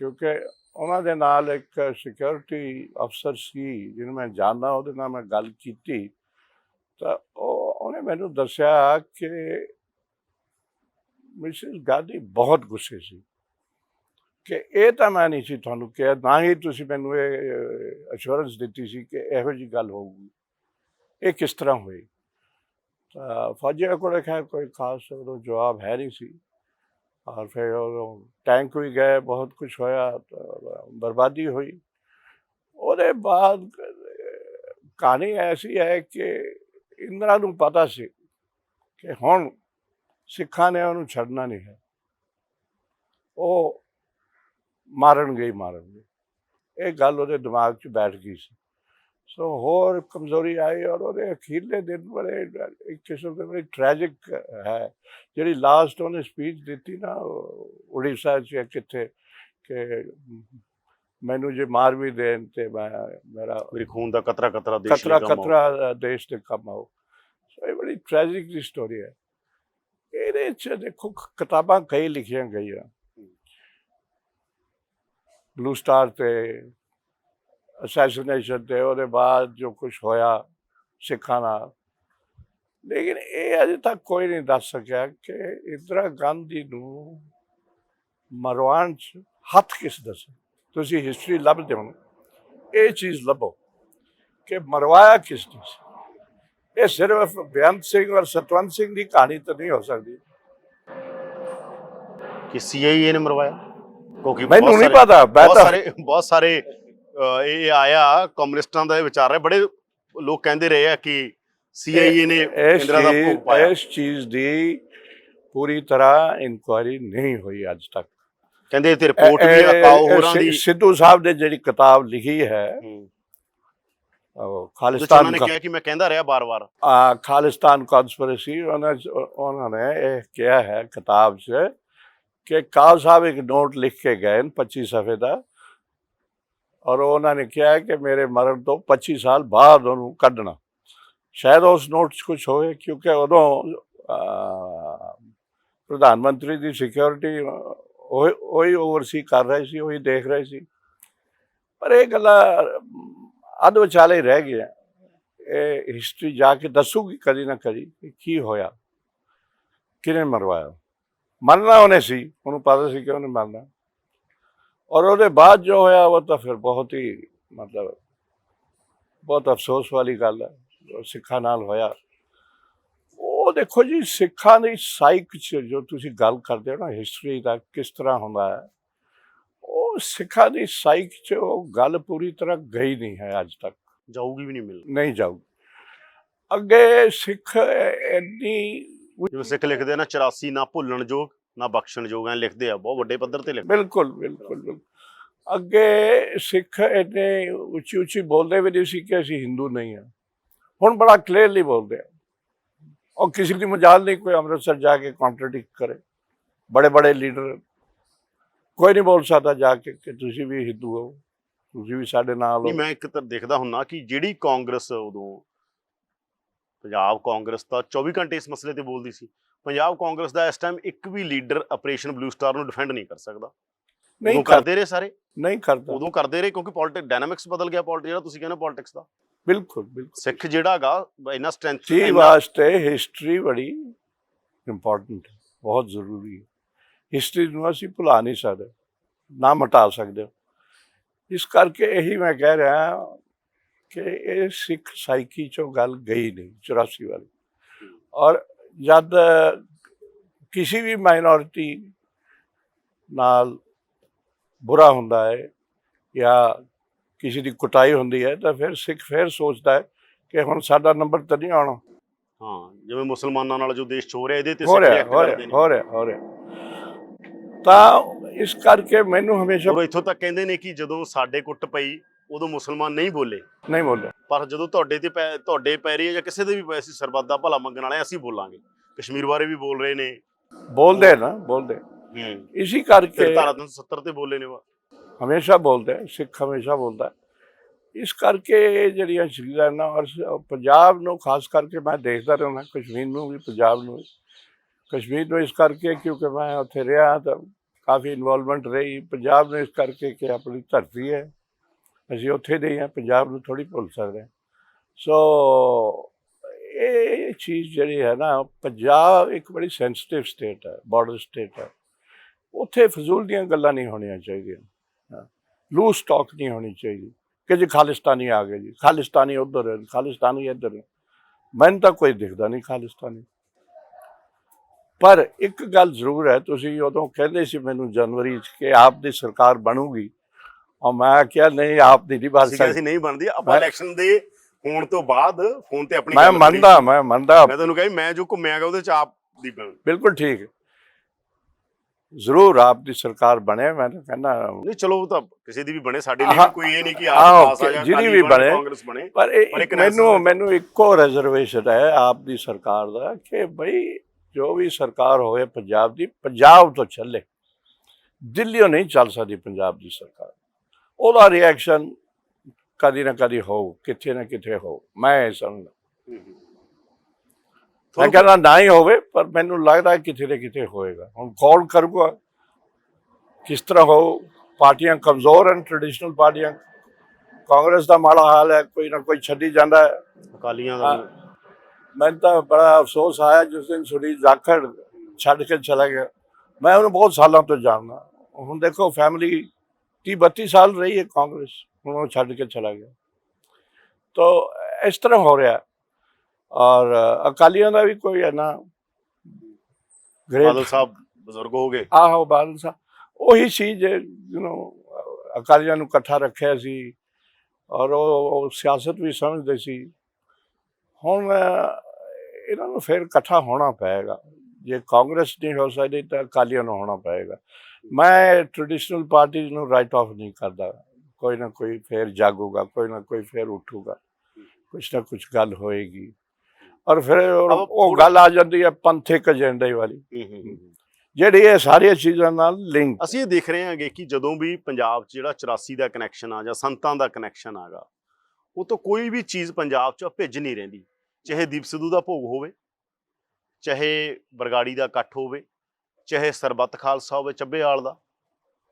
ਕਿਉਂਕਿ ਉਹਨਾਂ ਦੇ ਨਾਲ ਇੱਕ ਸਿਕਿਉਰਿਟੀ ਅਫਸਰ ਸੀ ਜਿਹਨੂੰ ਮੈਂ ਜਾਣਦਾ, ਉਹਦੇ ਨਾਲ ਮੈਂ ਗੱਲ ਕੀਤੀ ਤਾਂ ਉਹਨੇ ਮੈਨੂੰ ਦੱਸਿਆ ਕਿ ਮਿਸਿਸ ਗਾਂਧੀ ਬਹੁਤ ਗੁੱਸੇ ਸੀ ਕਿ ਇਹ ਤਾਂ ਮੈਂ ਨਹੀਂ ਸੀ ਤੁਹਾਨੂੰ ਕਿਹਾ, ਨਾ ਹੀ ਤੁਸੀਂ ਮੈਨੂੰ ਇਹ ਅਸ਼ੋਰੈਂਸ ਦਿੱਤੀ ਸੀ ਕਿ ਇਹੋ ਜਿਹੀ ਗੱਲ ਹੋਊਗੀ, ਇਹ ਕਿਸ ਤਰ੍ਹਾਂ ਹੋਈ। ਤਾਂ ਫੌਜੀਆਂ ਕੋਲ ਖੈਰ ਕੋਈ ਖਾਸ ਉਦੋਂ ਜਵਾਬ ਹੈ ਨਹੀਂ ਸੀ, ਔਰ ਫਿਰ ਉਹ ਟੈਂਕ ਵੀ ਗਏ, ਬਹੁਤ ਕੁਛ ਹੋਇਆ, ਬਰਬਾਦੀ ਹੋਈ। ਉਹਦੇ ਬਾਅਦ ਕਹਾਣੀ ਐਸੀ ਹੈ ਕਿ ਇੰਦਰਾ ਨੂੰ ਪਤਾ ਸੀ ਕਿ ਹੁਣ ਸਿੱਖਾਂ ਨੇ ਉਹਨੂੰ ਛੱਡਣਾ ਨਹੀਂ ਹੈ, ਉਹ ਮਾਰਨਗੇ ਹੀ ਮਾਰਨਗੇ, ਇਹ ਗੱਲ ਉਹਦੇ ਦਿਮਾਗ 'ਚ ਬੈਠ ਗਈ ਸੀ। ਸੋ ਹੋਰ ਕਮਜ਼ੋਰੀ ਆਈ ਔਰ ਉਹਦੇ ਅਖੀਰਲੇ ਦਿਨ ਬੜੇ ਇੱਕ ਕਿਸਮ ਦੇ ਬੜੀ ਟ੍ਰੈਜਿਕ ਹੈ। ਜਿਹੜੀ ਲਾਸਟ ਉਹਨੇ ਸਪੀਚ ਦਿੱਤੀ ਨਾ ਉੜੀਸਾ 'ਚ ਕਿੱਥੇ ਕਿ ਮੈਨੂੰ ਜੇ ਮਾਰ ਵੀ ਦੇਣ ਤੇ ਮੇਰਾ ਖੂਨ ਦਾ ਕਤਰਾ ਕਤਰਾ ਦੇਸ਼ ਦੇ ਕੰਮ ਆਓ। ਸੋ ਇਹ ਬੜੀ ਟ੍ਰੈਜਿਕ ਦੀ ਸਟੋਰੀ ਹੈ। ਇਹਦੇ 'ਚ ਦੇਖੋ ਕਿਤਾਬਾਂ ਕਈ ਲਿਖੀਆਂ ਗਈਆਂ, ਬਲੂ ਸਟਾਰ ਤੇ ਅਸੈਸੀਨੇਸ਼ਨ ਤੇ ਉਹਦੇ ਬਾਅਦ ਜੋ ਕੁਛ ਹੋਇਆ ਸਿੱਖਾਂ ਨਾਲ, ਲੇਕਿਨ ਇਹ ਅਜੇ ਤੱਕ ਕੋਈ ਨਹੀਂ ਦੱਸ ਸਕਿਆ ਕਿ ਇੰਦਰਾ ਗਾਂਧੀ ਨੂੰ ਮਰਵਾਉਣ 'ਚ ਹੱਥ ਕਿਸ ਦਾ ਸੀ। ਤੁਸੀਂ ਹਿਸਟਰੀ ਲੱਭਦੇ ਹੋ, ਇਹ ਚੀਜ਼ ਲੱਭੋ ਕਿ ਮਰਵਾਇਆ ਕਿਸ ਨੇ ਸੀ। ਇਹ ਸਿਰਫ ਬੇਅੰਤ ਸਿੰਘ ਔਰ ਸਤਵੰਤ ਸਿੰਘ ਦੀ ਕਹਾਣੀ ਤਾਂ ਨਹੀਂ ਹੋ ਸਕਦੀ ਕਿ CIA ਨੇ ਮਰਵਾਇਆ, ਕਿਉਂਕਿ ਮੈਨੂੰ ਨਹੀਂ ਪਤਾ। ਬਹੁਤ ਸਾਰੇ ਇਹ ਆਇਆ ਕਮਿਊਨਿਸਟਾਂ ਦਾ ਵਿਚਾਰ ਹੈ, ਬੜੇ ਲੋਕ ਕਹਿੰਦੇ ਰਹੇ ਆ ਕਿ CIA ਨੇ ਇੰਦਰਾ ਦਾ ਭੋਗ ਪਾਇਆ। ਇਸ ਚੀਜ਼ ਦੀ ਪੂਰੀ ਤਰ੍ਹਾਂ ਇਨਕੁਆਇਰੀ ਨਹੀਂ ਹੋਈ ਅੱਜ ਤੱਕ। ਕਹਿੰਦੇ ਤੇ ਰਿਪੋਰਟ ਵੀ ਅਕਾਓ ਹੋਰਾਂ ਦੀ, ਸਿੱਧੂ ਸਾਹਿਬ ਨੇ ਜਿਹੜੀ ਕਿਤਾਬ ਲਿਖੀ ਹੈ ਖਾਲਿਸਤਾਨ ਨੇ ਕਿਹਾ ਕਿ ਮੈਂ ਕਹਿੰਦਾ ਰਿਹਾ ਬਾਰ-ਬਾਰ ਖਾਲਿਸਤਾਨ ਕਨਸਪੀਰੇਸੀ, ਉਹਨਾਂ ਨੇ ਇਹ ਕਿਹਾ ਹੈ ਕਿਤਾਬ 'ਚ ਕਿ ਕਾਲ ਸਾਹਿਬ ਇੱਕ ਨੋਟ ਲਿਖ ਕੇ ਗਏ 25 ਸਫ਼ੇ ਦਾ, ਔਰ ਉਹਨਾਂ ਨੇ ਕਿਹਾ ਕਿ ਮੇਰੇ ਮਰਨ ਤੋਂ 25 ਸਾਲ ਬਾਅਦ ਉਹਨੂੰ ਕੱਢਣਾ। ਸ਼ਾਇਦ ਉਸ ਨੋਟ 'ਚ ਕੁਛ ਹੋਵੇ, ਕਿਉਂਕਿ ਉਦੋਂ ਪ੍ਰਧਾਨ ਮੰਤਰੀ ਦੀ ਸਿਕਿਉਰਿਟੀ ਉਹੀ ਓਵਰਸੀ ਕਰ ਰਹੇ ਸੀ, ਉਹੀ ਦੇਖ ਰਹੇ ਸੀ। ਪਰ ਇਹ ਗੱਲਾਂ ਅੱਧ ਵਿਚਾਲੇ ਰਹਿ ਗਈਆਂ। ਇਹ ਹਿਸਟਰੀ ਜਾ ਕੇ ਦੱਸੂਗੀ ਕਦੀ ਨਾ ਕਦੀ ਕਿ ਕੀ ਹੋਇਆ, ਕਿਹਨੇ ਮਰਵਾਇਆ। ਮਰਨਾ ਉਹਨੇ ਸੀ, ਉਹਨੂੰ ਪਤਾ ਸੀ ਕਿ ਉਹਨੇ ਮਰਨਾ, ਔਰ ਉਹਦੇ ਬਾਅਦ ਜੋ ਹੋਇਆ ਉਹ ਤਾਂ ਫਿਰ ਬਹੁਤ ਹੀ ਮਤਲਬ ਬਹੁਤ ਅਫਸੋਸ ਵਾਲੀ ਗੱਲ ਹੈ ਜੋ ਸਿੱਖਾਂ ਨਾਲ ਹੋਇਆ। ਉਹ ਦੇਖੋ ਜੀ, ਸਿੱਖਾਂ ਦੀ ਸਾਈਕ 'ਚ ਜੋ ਤੁਸੀਂ ਗੱਲ ਕਰਦੇ ਹੋ ਨਾ ਹਿਸਟਰੀ ਦਾ ਕਿਸ ਤਰ੍ਹਾਂ ਹੁੰਦਾ ਹੈ, ਉਹ ਸਿੱਖਾਂ ਦੀ ਸਾਈਕ 'ਚ ਉਹ ਗੱਲ ਪੂਰੀ ਤਰ੍ਹਾਂ ਗਈ ਨਹੀਂ ਹੈ ਅੱਜ ਤੱਕ, ਜਾਊਗੀ ਵੀ ਨਹੀਂ ਜਾਊਗੀ। ਅੱਗੇ ਸਿੱਖ ਇੰਨੀ, ਜਿਵੇਂ ਸਿੱਖ ਲਿਖਦੇ ਆ ਨਾ 84 ਨਾ ਭੁੱਲਣ ਯੋਗ ਨਾ ਬਖਸ਼ਣ ਯੋਗ, ਐ ਲਿਖਦੇ ਆ, ਬਹੁਤ ਵੱਡੇ ਪੱਧਰ ਤੇ ਲਿਖਦੇ। ਬਿਲਕੁਲ ਬਿਲਕੁਲ ਬਿਲਕੁਲ। ਅੱਗੇ ਸਿੱਖ ਇੰਨੇ ਉੱਚੀ ਉੱਚੀ ਬੋਲਦੇ ਵੀ ਨਹੀਂ ਸੀ ਕਿ ਅਸੀਂ ਹਿੰਦੂ ਨਹੀਂ ਹਾਂ, ਹੁਣ ਬੜਾ ਕਲੀਅਰਲੀ ਬੋਲਦੇ ਆ। और किसी की मजाल नहीं कोई अमृतसर जाके कॉन्ट्रडिक्ट करे। बड़े बड़े लीडर कोई नहीं बोल सकता जाके कि तुसी भी हिंदू हो, ਤੁਸੀਂ ਵੀ ਸਾਡੇ ਨਾਲ ਨਹੀਂ, ਹੋ। ਮੈਂ ਇੱਕ ਤਾਂ ਦੇਖਦਾ ਹੁੰਨਾ ਕਿ ਜਿਹੜੀ ਕਾਂਗਰਸ ਉਦੋਂ ਪੰਜਾਬ ਕਾਂਗਰਸ ਤਾਂ 24 ਘੰਟੇ ਇਸ ਮਸਲੇ ਤੇ ਬੋਲਦੀ ਸੀ। ਪੰਜਾਬ ਕਾਂਗਰਸ ਦਾ ਇਸ ਟਾਈਮ ਇੱਕ ਵੀ ਲੀਡਰ ਆਪਰੇਸ਼ਨ ਬਲੂ ਸਟਾਰ ਨੂੰ ਡਿਫੈਂਡ ਨਹੀਂ ਕਰ ਸਕਦਾ। ਨਹੀਂ ਉਦੋਂ ਕਰਦੇ ਰਹੇ ਸਾਰੇ, ਨਹੀਂ ਕਰਦਾ, ਉਦੋਂ ਕਰਦੇ ਰਹੇ ਕਿਉਂਕਿ ਪੋਲਿਟਿਕ ਡਾਇਨਾਮਿਕਸ ਬਦਲ ਗਿਆ। ਜਿਹੜਾ ਤੁਸੀਂ ਕਹਿੰਦੇ ਪੋਲਿਟਿਕਸ ਦਾ, ਬਿਲਕੁਲ ਬਿਲਕੁਲ। ਸਿੱਖ ਜਿਹੜਾ ਗਾ ਇੰਨਾ ਸਟਰੈਂਥ ਜੀ ਵਾਸਤੇ ਹਿਸਟਰੀ ਬੜੀ ਇੰਪੋਰਟੈਂਟ ਹੈ, ਬਹੁਤ ਜ਼ਰੂਰੀ ਹੈ। ਹਿਸਟਰੀ ਨੂੰ ਅਸੀਂ ਭੁਲਾ ਨਹੀਂ ਸਕਦੇ, ਨਾ ਮਿਟਾ ਸਕਦੇ। ਇਸ ਕਰਕੇ ਇਹੀ ਮੈਂ ਕਹਿ ਰਿਹਾ ਕਿ ਇਹ ਸਿੱਖ ਸਾਈਕੀ ਚੋਂ ਗੱਲ ਗਈ ਨਹੀਂ 84 ਵਾਲੀ। ਔਰ ਜਦ ਕਿਸੇ ਵੀ ਮਾਈਨੋਰਿਟੀ ਨਾਲ ਬੁਰਾ ਹੁੰਦਾ ਹੈ ਜਾਂ ਕਿਸੇ ਦੀ ਕੁਟਾਈ ਹੁੰਦੀ ਹੈ ਤਾਂ ਫਿਰ ਸਿੱਖ ਫਿਰ ਸੋਚਦਾ ਹੈ ਕਿ ਹੁਣ ਸਾਡਾ ਨੰਬਰ ਤਾਂ ਨਹੀਂ ਆਉਣਾ। ਹਾਂ, ਜਿਵੇਂ ਮੁਸਲਮਾਨਾਂ ਨਾਲ ਜੋ ਦੇਸ਼ 'ਚ ਹੋ ਰਿਹਾ, ਇਹਦੇ ਤੇ ਹੋ ਰਿਹਾ ਤਾਂ ਇਸ ਕਰਕੇ ਮੈਨੂੰ ਹਮੇਸ਼ਾ ਔਰ ਇੱਥੋਂ ਤੱਕ ਕਹਿੰਦੇ ਨੇ ਕਿ ਜਦੋਂ ਸਾਡੇ ਕੁੱਟ ਪਈ ਉਦੋਂ ਮੁਸਲਮਾਨ ਨਹੀਂ ਬੋਲੇ, ਪਰ ਜਦੋਂ ਤੁਹਾਡੇ ਪੈਰੀ ਜਾਂ ਕਿਸੇ ਦੇ ਵੀ ਪਏ ਸੀ ਸਰਬੱਤ ਦਾ ਭਲਾ ਮੰਗਣ ਵਾਲੇ, ਅਸੀਂ ਬੋਲਾਂਗੇ। ਕਸ਼ਮੀਰ ਬਾਰੇ ਵੀ ਬੋਲ ਰਹੇ ਨੇ, ਬੋਲਦੇ ਇसी ਕਰਕੇ ਧਾਰਾ 370 ਤੇ ਬੋਲੇ ਨੇ, ਹਮੇਸ਼ਾ ਬੋਲਦੇ, ਸਿੱਖ ਹਮੇਸ਼ਾ ਬੋਲਦਾ। ਇਸ ਕਰਕੇ ਜਿਹੜੀਆਂ ਚੀਜ਼ਾਂ ਨਾ, ਔਰ ਪੰਜਾਬ ਨੂੰ ਖਾਸ ਕਰਕੇ ਮੈਂ ਦੇਖਦਾ ਰਹਿੰਦਾ, ਕਸ਼ਮੀਰ ਨੂੰ ਵੀ ਪੰਜਾਬ ਨੂੰ। ਕਸ਼ਮੀਰ ਨੂੰ ਇਸ ਕਰਕੇ ਕਿਉਂਕਿ ਮੈਂ ਉੱਥੇ ਰਿਹਾ ਤਾਂ ਕਾਫੀ ਇਨਵੋਲਵਮੈਂਟ ਰਹੀ। ਪੰਜਾਬ ਨੂੰ ਇਸ ਕਰਕੇ ਕਿ ਆਪਣੀ ਧਰਤੀ ਹੈ, ਅਸੀਂ ਉੱਥੇ ਦੇ ਹਾਂ, ਪੰਜਾਬ ਨੂੰ ਥੋੜ੍ਹੀ ਭੁੱਲ ਸਕਦੇ ਹਾਂ। ਸੋ ਇਹ ਚੀਜ਼ ਜਿਹੜੀ ਹੈ ਨਾ, ਪੰਜਾਬ ਇੱਕ ਬੜੀ ਸੈਂਸਿਟਿਵ ਸਟੇਟ ਹੈ, ਬਾਰਡਰ ਸਟੇਟ ਹੈ। ਉੱਥੇ ਫਜ਼ੂਲ ਦੀਆਂ ਗੱਲਾਂ ਨਹੀਂ ਹੋਣੀਆਂ ਚਾਹੀਦੀਆਂ, ਲੂਜ਼ ਟਾਕ ਨਹੀਂ ਹੋਣੀ ਚਾਹੀਦੀ ਕਿ ਜੀ ਖਾਲਿਸਤਾਨੀ ਆ ਗਏ, ਜੀ ਖਾਲਿਸਤਾਨੀ ਉੱਧਰ ਹੈ, ਖਾਲਿਸਤਾਨੀ ਇੱਧਰ ਹੈ। ਮੈਨੂੰ ਤਾਂ ਕੋਈ ਦਿਖਦਾ ਨਹੀਂ ਖਾਲਿਸਤਾਨੀ। ਪਰ ਇੱਕ ਗੱਲ ਜ਼ਰੂਰ ਹੈ, ਤੁਸੀਂ ਉਦੋਂ ਕਹਿੰਦੇ ਸੀ ਮੈਨੂੰ ਜਨਵਰੀ 'ਚ ਕਿ ਆਪ ਦੀ ਸਰਕਾਰ ਬਣੂਗੀ, ਔਰ ਮੈਂ ਕਿਹਾ ਨਹੀਂ, ਆਪ ਦੀ ਨਹੀਂ ਬਣ ਸਕਦੀ। ਨਹੀਂ ਬਣਦੀ। ਆਪਾਂ ਇਲੈਕਸ਼ਨ ਦੇ ਹੋਣ ਤੋਂ ਬਾਅਦ ਫੋਨ ਤੇ ਆਪਣੀ ਮੈਂ ਮੰਨਦਾ ਮੈਂ ਤੁਹਾਨੂੰ ਕਹਾਂ, ਮੈਂ ਜੋ ਘੁੰਮਿਆਗਾ ਉਹਦੇ 'ਚ ਆਪ ਦੀ ਬਣ, ਬਿਲਕੁਲ ਠੀਕ ਹੈ, ਜ਼ਰੂਰ ਆਪ ਦੀ ਸਰਕਾਰ ਬਣੇ। ਮੈਂ ਤਾਂ ਕਹਿੰਦਾ ਨਹੀਂ, ਚਲੋ ਉਹ ਤਾਂ ਕਿਸੇ ਦੀ ਵੀ ਬਣੇ, ਸਾਡੇ ਲਈ ਕੋਈ ਇਹ ਨਹੀਂ ਕਿ ਆਪ ਪਾਸ ਆ ਜਾਂ ਜਿਹਦੀ ਵੀ ਬਣੇ, ਕਾਂਗਰਸ ਬਣੇ। ਪਰ ਮੈਨੂੰ ਇੱਕੋ ਰਿਜ਼ਰਵੇਸ਼ਨ ਹੈ ਆਪ ਦੀ ਸਰਕਾਰ ਦਾ ਕਿ ਬਈ ਜੋ ਵੀ ਸਰਕਾਰ ਹੋਵੇ ਪੰਜਾਬ ਦੀ, ਪੰਜਾਬ ਤੋਂ ਚੱਲੇ, ਦਿੱਲੀੋਂ ਨਹੀਂ ਚੱਲ ਸਕਦੀ ਪੰਜਾਬ ਦੀ ਸਰਕਾਰ। ਉਹਦਾ ਰਿਐਕਸ਼ਨ ਕਦੀ ਨਾ ਕਦੀ ਹੋ, ਕਿਤੇ ਨਾ ਕਿਤੇ ਹੋ, ਮੈਂ ਇਹ ਸਮਝਦਾ। ਮੈਂ ਕਹਿੰਦਾ ਨਾ ਹੀ ਹੋਵੇ, ਪਰ ਮੈਨੂੰ ਲੱਗਦਾ ਕਿਤੇ ਨਾ ਕਿਤੇ ਹੋਏਗਾ। ਹੁਣ ਕੌਣ ਕਰੂਗਾ, ਕਿਸ ਤਰ੍ਹਾਂ ਹੋ, ਪਾਰਟੀਆਂ ਕਮਜ਼ੋਰ ਹਨ, ਟ੍ਰੈਡੀਸ਼ਨਲ ਪਾਰਟੀਆਂ। ਕਾਂਗਰਸ ਦਾ ਮਾੜਾ ਹਾਲ ਹੈ, ਕੋਈ ਨਾ ਕੋਈ ਛੱਡੀ ਜਾਂਦਾ ਹੈ। ਅਕਾਲੀਆਂ ਦਾ ਮੈਨੂੰ ਤਾਂ ਬੜਾ ਅਫਸੋਸ ਆਇਆ ਜਿਸ ਦਿਨ ਸੁਨੀਲ ਜਾਖੜ ਛੱਡ ਕੇ ਚਲਾ ਗਿਆ। ਮੈਂ ਉਹਨੂੰ ਬਹੁਤ ਸਾਲਾਂ ਤੋਂ ਜਾਣਦਾ। ਹੁਣ ਦੇਖੋ, ਫੈਮਿਲੀ 30-32 ਸਾਲ ਰਹੀ ਹੈ ਕਾਂਗਰਸ, ਹੁਣ ਉਹ ਛੱਡ ਕੇ ਚਲਾ ਗਿਆ। ਤਾਂ ਇਸ ਤਰ੍ਹਾਂ ਹੋ ਰਿਹਾ। ਔਰ ਅਕਾਲੀਆਂ ਦਾ ਵੀ ਕੋਈ ਹੈ ਨਾ, ਬਾਦਲ ਸਾਹਿਬ ਬਜ਼ੁਰਗ ਹੋ ਗਏ। ਆਹੋ, ਬਾਦਲ ਸਾਹਿਬ ਉਹੀ ਸੀ ਜੇ ਅਕਾਲੀਆਂ ਨੂੰ ਇਕੱਠਾ ਰੱਖਿਆ ਸੀ, ਔਰ ਉਹ ਸਿਆਸਤ ਵੀ ਸਮਝਦੇ ਸੀ। ਹੁਣ ਇਹਨਾਂ ਨੂੰ ਫਿਰ ਇਕੱਠਾ ਹੋਣਾ ਪਏਗਾ। ਜੇ ਕਾਂਗਰਸ ਨਹੀਂ ਹੋ ਸਕਦੀ ਤਾਂ ਅਕਾਲੀਆਂ ਨੂੰ ਹੋਣਾ ਪਏਗਾ। ਮੈਂ ਟ੍ਰੈਡੀਸ਼ਨਲ ਪਾਰਟੀ ਨੂੰ ਰਾਈਟ ਆਫ ਨਹੀਂ ਕਰਦਾ। ਕੋਈ ਨਾ ਕੋਈ ਫਿਰ ਜਾਗੂਗਾ, ਕੋਈ ਨਾ ਕੋਈ ਫਿਰ ਉੱਠੂਗਾ, ਕੁਛ ਨਾ ਕੁਛ ਗੱਲ ਹੋਏਗੀ। ਔਰ ਫਿਰ ਉਹ ਗੱਲ ਆ ਜਾਂਦੀ ਹੈ ਪੰਥਕ ਏਜੰਡੇ ਵਾਲੀ, ਜਿਹੜੀ ਇਹ ਸਾਰੀਆਂ ਚੀਜ਼ਾਂ ਨਾਲ ਲਿੰਕ। ਅਸੀਂ ਇਹ ਦੇਖ ਰਹੇ ਹਾਂਗੇ ਕਿ ਜਦੋਂ ਵੀ ਪੰਜਾਬ 'ਚ ਜਿਹੜਾ 84 ਦਾ ਕਨੈਕਸ਼ਨ ਆ ਜਾਂ ਸੰਤਾਂ ਦਾ ਕਨੈਕਸ਼ਨ ਆਗਾ, ਉਹ ਤੋਂ ਕੋਈ ਵੀ ਚੀਜ਼ ਪੰਜਾਬ 'ਚ ਭਿੱਜ ਨਹੀਂ ਰਹਿੰਦੀ। ਚਾਹੇ ਦੀਪ ਸਿੱਧੂ ਦਾ ਭੋਗ ਹੋਵੇ, ਚਾਹੇ ਬਰਗਾੜੀ ਦਾ ਇਕੱਠ ਹੋਵੇ, ਚਾਹੇ ਸਰਬੱਤ ਖਾਲਸਾ ਹੋਵੇ ਚੱਬੇਵਾਲ ਦਾ,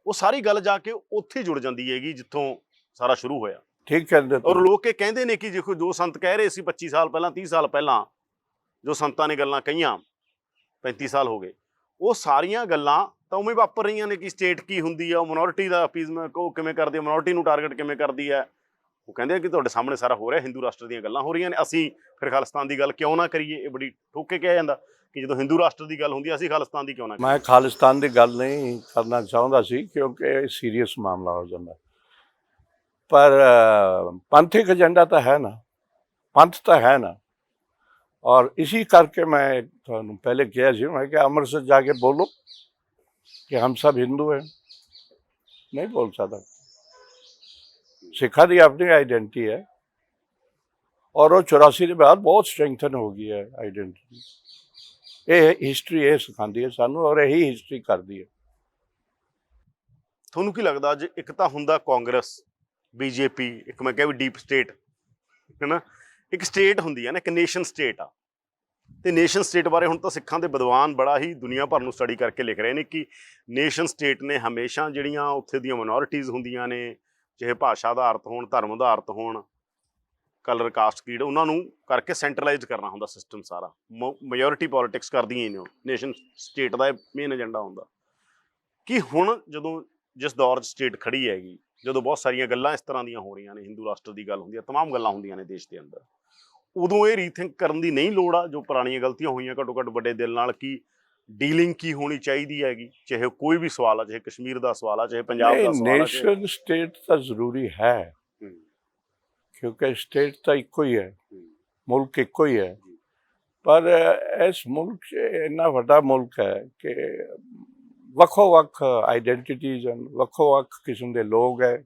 ਉਹ ਸਾਰੀ ਗੱਲ ਜਾ ਕੇ ਉੱਥੇ ਜੁੜ ਜਾਂਦੀ ਹੈਗੀ ਜਿੱਥੋਂ ਸਾਰਾ ਸ਼ੁਰੂ ਹੋਇਆ। ਠੀਕ ਕਹਿੰਦੇ। ਔਰ ਲੋਕ ਇਹ ਕਹਿੰਦੇ ਨੇ ਕਿ ਦੇਖੋ, ਜੋ ਸੰਤ ਕਹਿ ਰਹੇ ਸੀ 25 ਸਾਲ ਪਹਿਲਾਂ, 30 ਸਾਲ ਪਹਿਲਾਂ, ਜੋ ਸੰਤਾਂ ਨੇ ਗੱਲਾਂ ਕਹੀਆਂ, 35 ਸਾਲ ਹੋ ਗਏ, ਉਹ ਸਾਰੀਆਂ ਗੱਲਾਂ ਤਾਂ ਉਵੇਂ ਵਾਪਰ ਰਹੀਆਂ ਨੇ। ਕਿ ਸਟੇਟ ਕੀ ਹੁੰਦੀ ਆ, ਉਹ ਮਿਨੋਰਿਟੀ ਦਾ ਅਪੀਜ਼ਮੈਂਟ ਉਹ ਕਿਵੇਂ ਕਰਦੀ ਹੈ, ਮਿਨੋਰਿਟੀ ਨੂੰ ਟਾਰਗੇਟ ਕਿਵੇਂ ਕਰਦੀ ਹੈ। ਉਹ ਕਹਿੰਦੇ ਆ ਕਿ ਤੁਹਾਡੇ ਸਾਹਮਣੇ ਸਾਰਾ ਹੋ ਰਿਹਾ, ਹਿੰਦੂ ਰਾਸ਼ਟਰ ਦੀਆਂ ਗੱਲਾਂ ਹੋ ਰਹੀਆਂ ਨੇ, ਅਸੀਂ ਫਿਰ ਖਾਲਿਸਤਾਨ ਦੀ ਗੱਲ ਕਿਉਂ ਨਾ ਕਰੀਏ। ਇਹ ਬੜੀ ਠੋਕ ਕੇ ਕਿਹਾ ਜਾਂਦਾ ਕਿ ਜਦੋਂ ਹਿੰਦੂ ਰਾਸ਼ਟਰ ਦੀ ਗੱਲ ਹੁੰਦੀ ਹੈ, ਅਸੀਂ ਖਾਲਿਸਤਾਨ ਦੀ ਕਿਉਂ ਨਾ ਕਰੀਏ। ਮੈਂ ਖਾਲਿਸਤਾਨ ਦੀ ਗੱਲ ਨਹੀਂ ਕਰਨਾ ਚਾਹੁੰਦਾ ਸੀ ਕਿਉਂਕਿ ਇਹ ਸੀਰੀਅਸ ਮਾਮਲਾ ਹੋ ਜਾਂਦਾ। ਪਰ ਪੰਥਕ ਏਜੰਡਾ ਤਾਂ ਹੈ ਨਾ, ਪੰਥ ਤਾਂ ਹੈ ਨਾ। ਔਰ ਇसी करके मैं ਤੁਹਾਨੂੰ ਪਹਿਲੇ ਕਿਹਾ ਸੀ, मैं कि अमृतसर जाके बोलो कि हम सब हिंदू हैं। नहीं बोल सकता। सिखा दी अपनी आइडेंटिटी है और वो 84 के बाद बहुत स्ट्रेंथन हो गई है आइडेंटिटी। ये हिस्ट्री ये सिखाती है सानू और यही हिस्ट्री करती है। ਤੁਹਾਨੂੰ ਕੀ ਲੱਗਦਾ, ਜੇ ਇੱਕ ਤਾਂ ਹੁੰਦਾ ਕਾਂਗਰਸ ਬੀਜੇਪੀ, ਇੱਕ ਮੈਂ ਕਿਹਾ ਵੀ ਡੀਪ ਸਟੇਟ ਹੈ ਨਾ, ਇੱਕ ਸਟੇਟ ਹੁੰਦੀ ਹੈ ਨਾ, ਇੱਕ ਨੇਸ਼ਨ ਸਟੇਟ ਆ। ਤੇ ਨੇਸ਼ਨ ਸਟੇਟ ਬਾਰੇ ਹੁਣ ਤਾਂ ਸਿੱਖਾਂ ਦੇ ਵਿਦਵਾਨ ਬੜਾ ਹੀ ਦੁਨੀਆ ਭਰ ਨੂੰ ਸਟੱਡੀ ਕਰਕੇ ਲਿਖ ਰਹੇ ਨੇ ਕਿ ਨੇਸ਼ਨ ਸਟੇਟ ਨੇ ਹਮੇਸ਼ਾ ਜਿਹੜੀਆਂ ਉੱਥੇ ਦੀਆਂ ਮਿਨੋਰਿਟੀਜ਼ ਹੁੰਦੀਆਂ ਨੇ, ਚਾਹੇ ਭਾਸ਼ਾ ਆਧਾਰਿਤ ਹੋਣ, ਧਰਮ ਆਧਾਰਿਤ ਹੋਣ, ਕਲਰ, ਕਾਸਟ, ਕ੍ਰੀਡ, ਉਹਨਾਂ ਨੂੰ ਕਰਕੇ ਸੈਂਟਰਲਾਈਜ਼ ਕਰਨਾ ਹੁੰਦਾ ਸਿਸਟਮ ਸਾਰਾ। ਮੈਜੋਰਿਟੀ ਪੋਲੀਟਿਕਸ ਕਰਦੀਆਂ ਹੀ ਨੇ ਉਹ। ਨੇਸ਼ਨ ਸਟੇਟ ਦਾ ਮੇਨ ਏਜੰਡਾ ਹੁੰਦਾ ਕਿ ਹੁਣ ਜਦੋਂ ਜਿਸ ਦੌਰ 'ਚ ਸਟੇਟ ਖੜੀ ਹੈਗੀ, ਜਦੋਂ ਬਹੁਤ ਸਾਰੀਆਂ ਗੱਲਾਂ ਇਸ ਤਰ੍ਹਾਂ ਦੀਆਂ ਹੋ ਰਹੀਆਂ ਨੇ, ਹਿੰਦੂ ਰਾਸ਼ਟਰ ਦੀ ਗੱਲ ਹੁੰਦੀ ਹੈ, ਤਮਾਮ ਗੱਲਾਂ ਹੁੰਦੀਆਂ ਨੇ ਦੇਸ਼ ਦੇ ਅੰਦਰ, ਉਦੋਂ ਇਹ ਰੀਥਿੰਕ ਕਰਨ ਦੀ ਨਹੀਂ ਲੋੜ ਆ ਜੋ ਪੁਰਾਣੀਆਂ ਗਲਤੀਆਂ ਹੋਈਆਂ ਘੱਟੋ ਘੱਟ ਵੱਡੇ ਦਿਲ ਨਾਲ, ਕਿ ਡੀਲਿੰਗ ਕੀ ਹੋਣੀ ਚਾਹੀਦੀ ਹੈਗੀ, ਚਾਹੇ ਕੋਈ ਵੀ ਸਵਾਲ ਆ, ਚਾਹੇ ਕਸ਼ਮੀਰ ਦਾ ਸਵਾਲ ਆ, ਚਾਹੇ ਪੰਜਾਬ ਦਾ ਸਵਾਲ ਆ। ਨੇਸ਼ਨ ਸਟੇਟ ਤਾਂ ਜ਼ਰੂਰੀ ਹੈ, ਕਿਉਂਕਿ ਸਟੇਟ ਤਾਂ ਇੱਕੋ ਹੀ ਹੈ, ਮੁਲਕ ਇੱਕੋ ਹੀ ਹੈ, ਪਰ ਇਸ ਮੁਲਕ 'ਚ ਇੰਨਾ ਵੱਡਾ ਮੁਲਕ ਹੈ ਕਿ ਵੱਖੋ ਵੱਖ ਆਈਡੈਂਟੀਟੀਜ਼ ਹਨ, ਵੱਖੋ ਵੱਖ ਕਿਸਮ ਦੇ ਲੋਕ ਹੈ,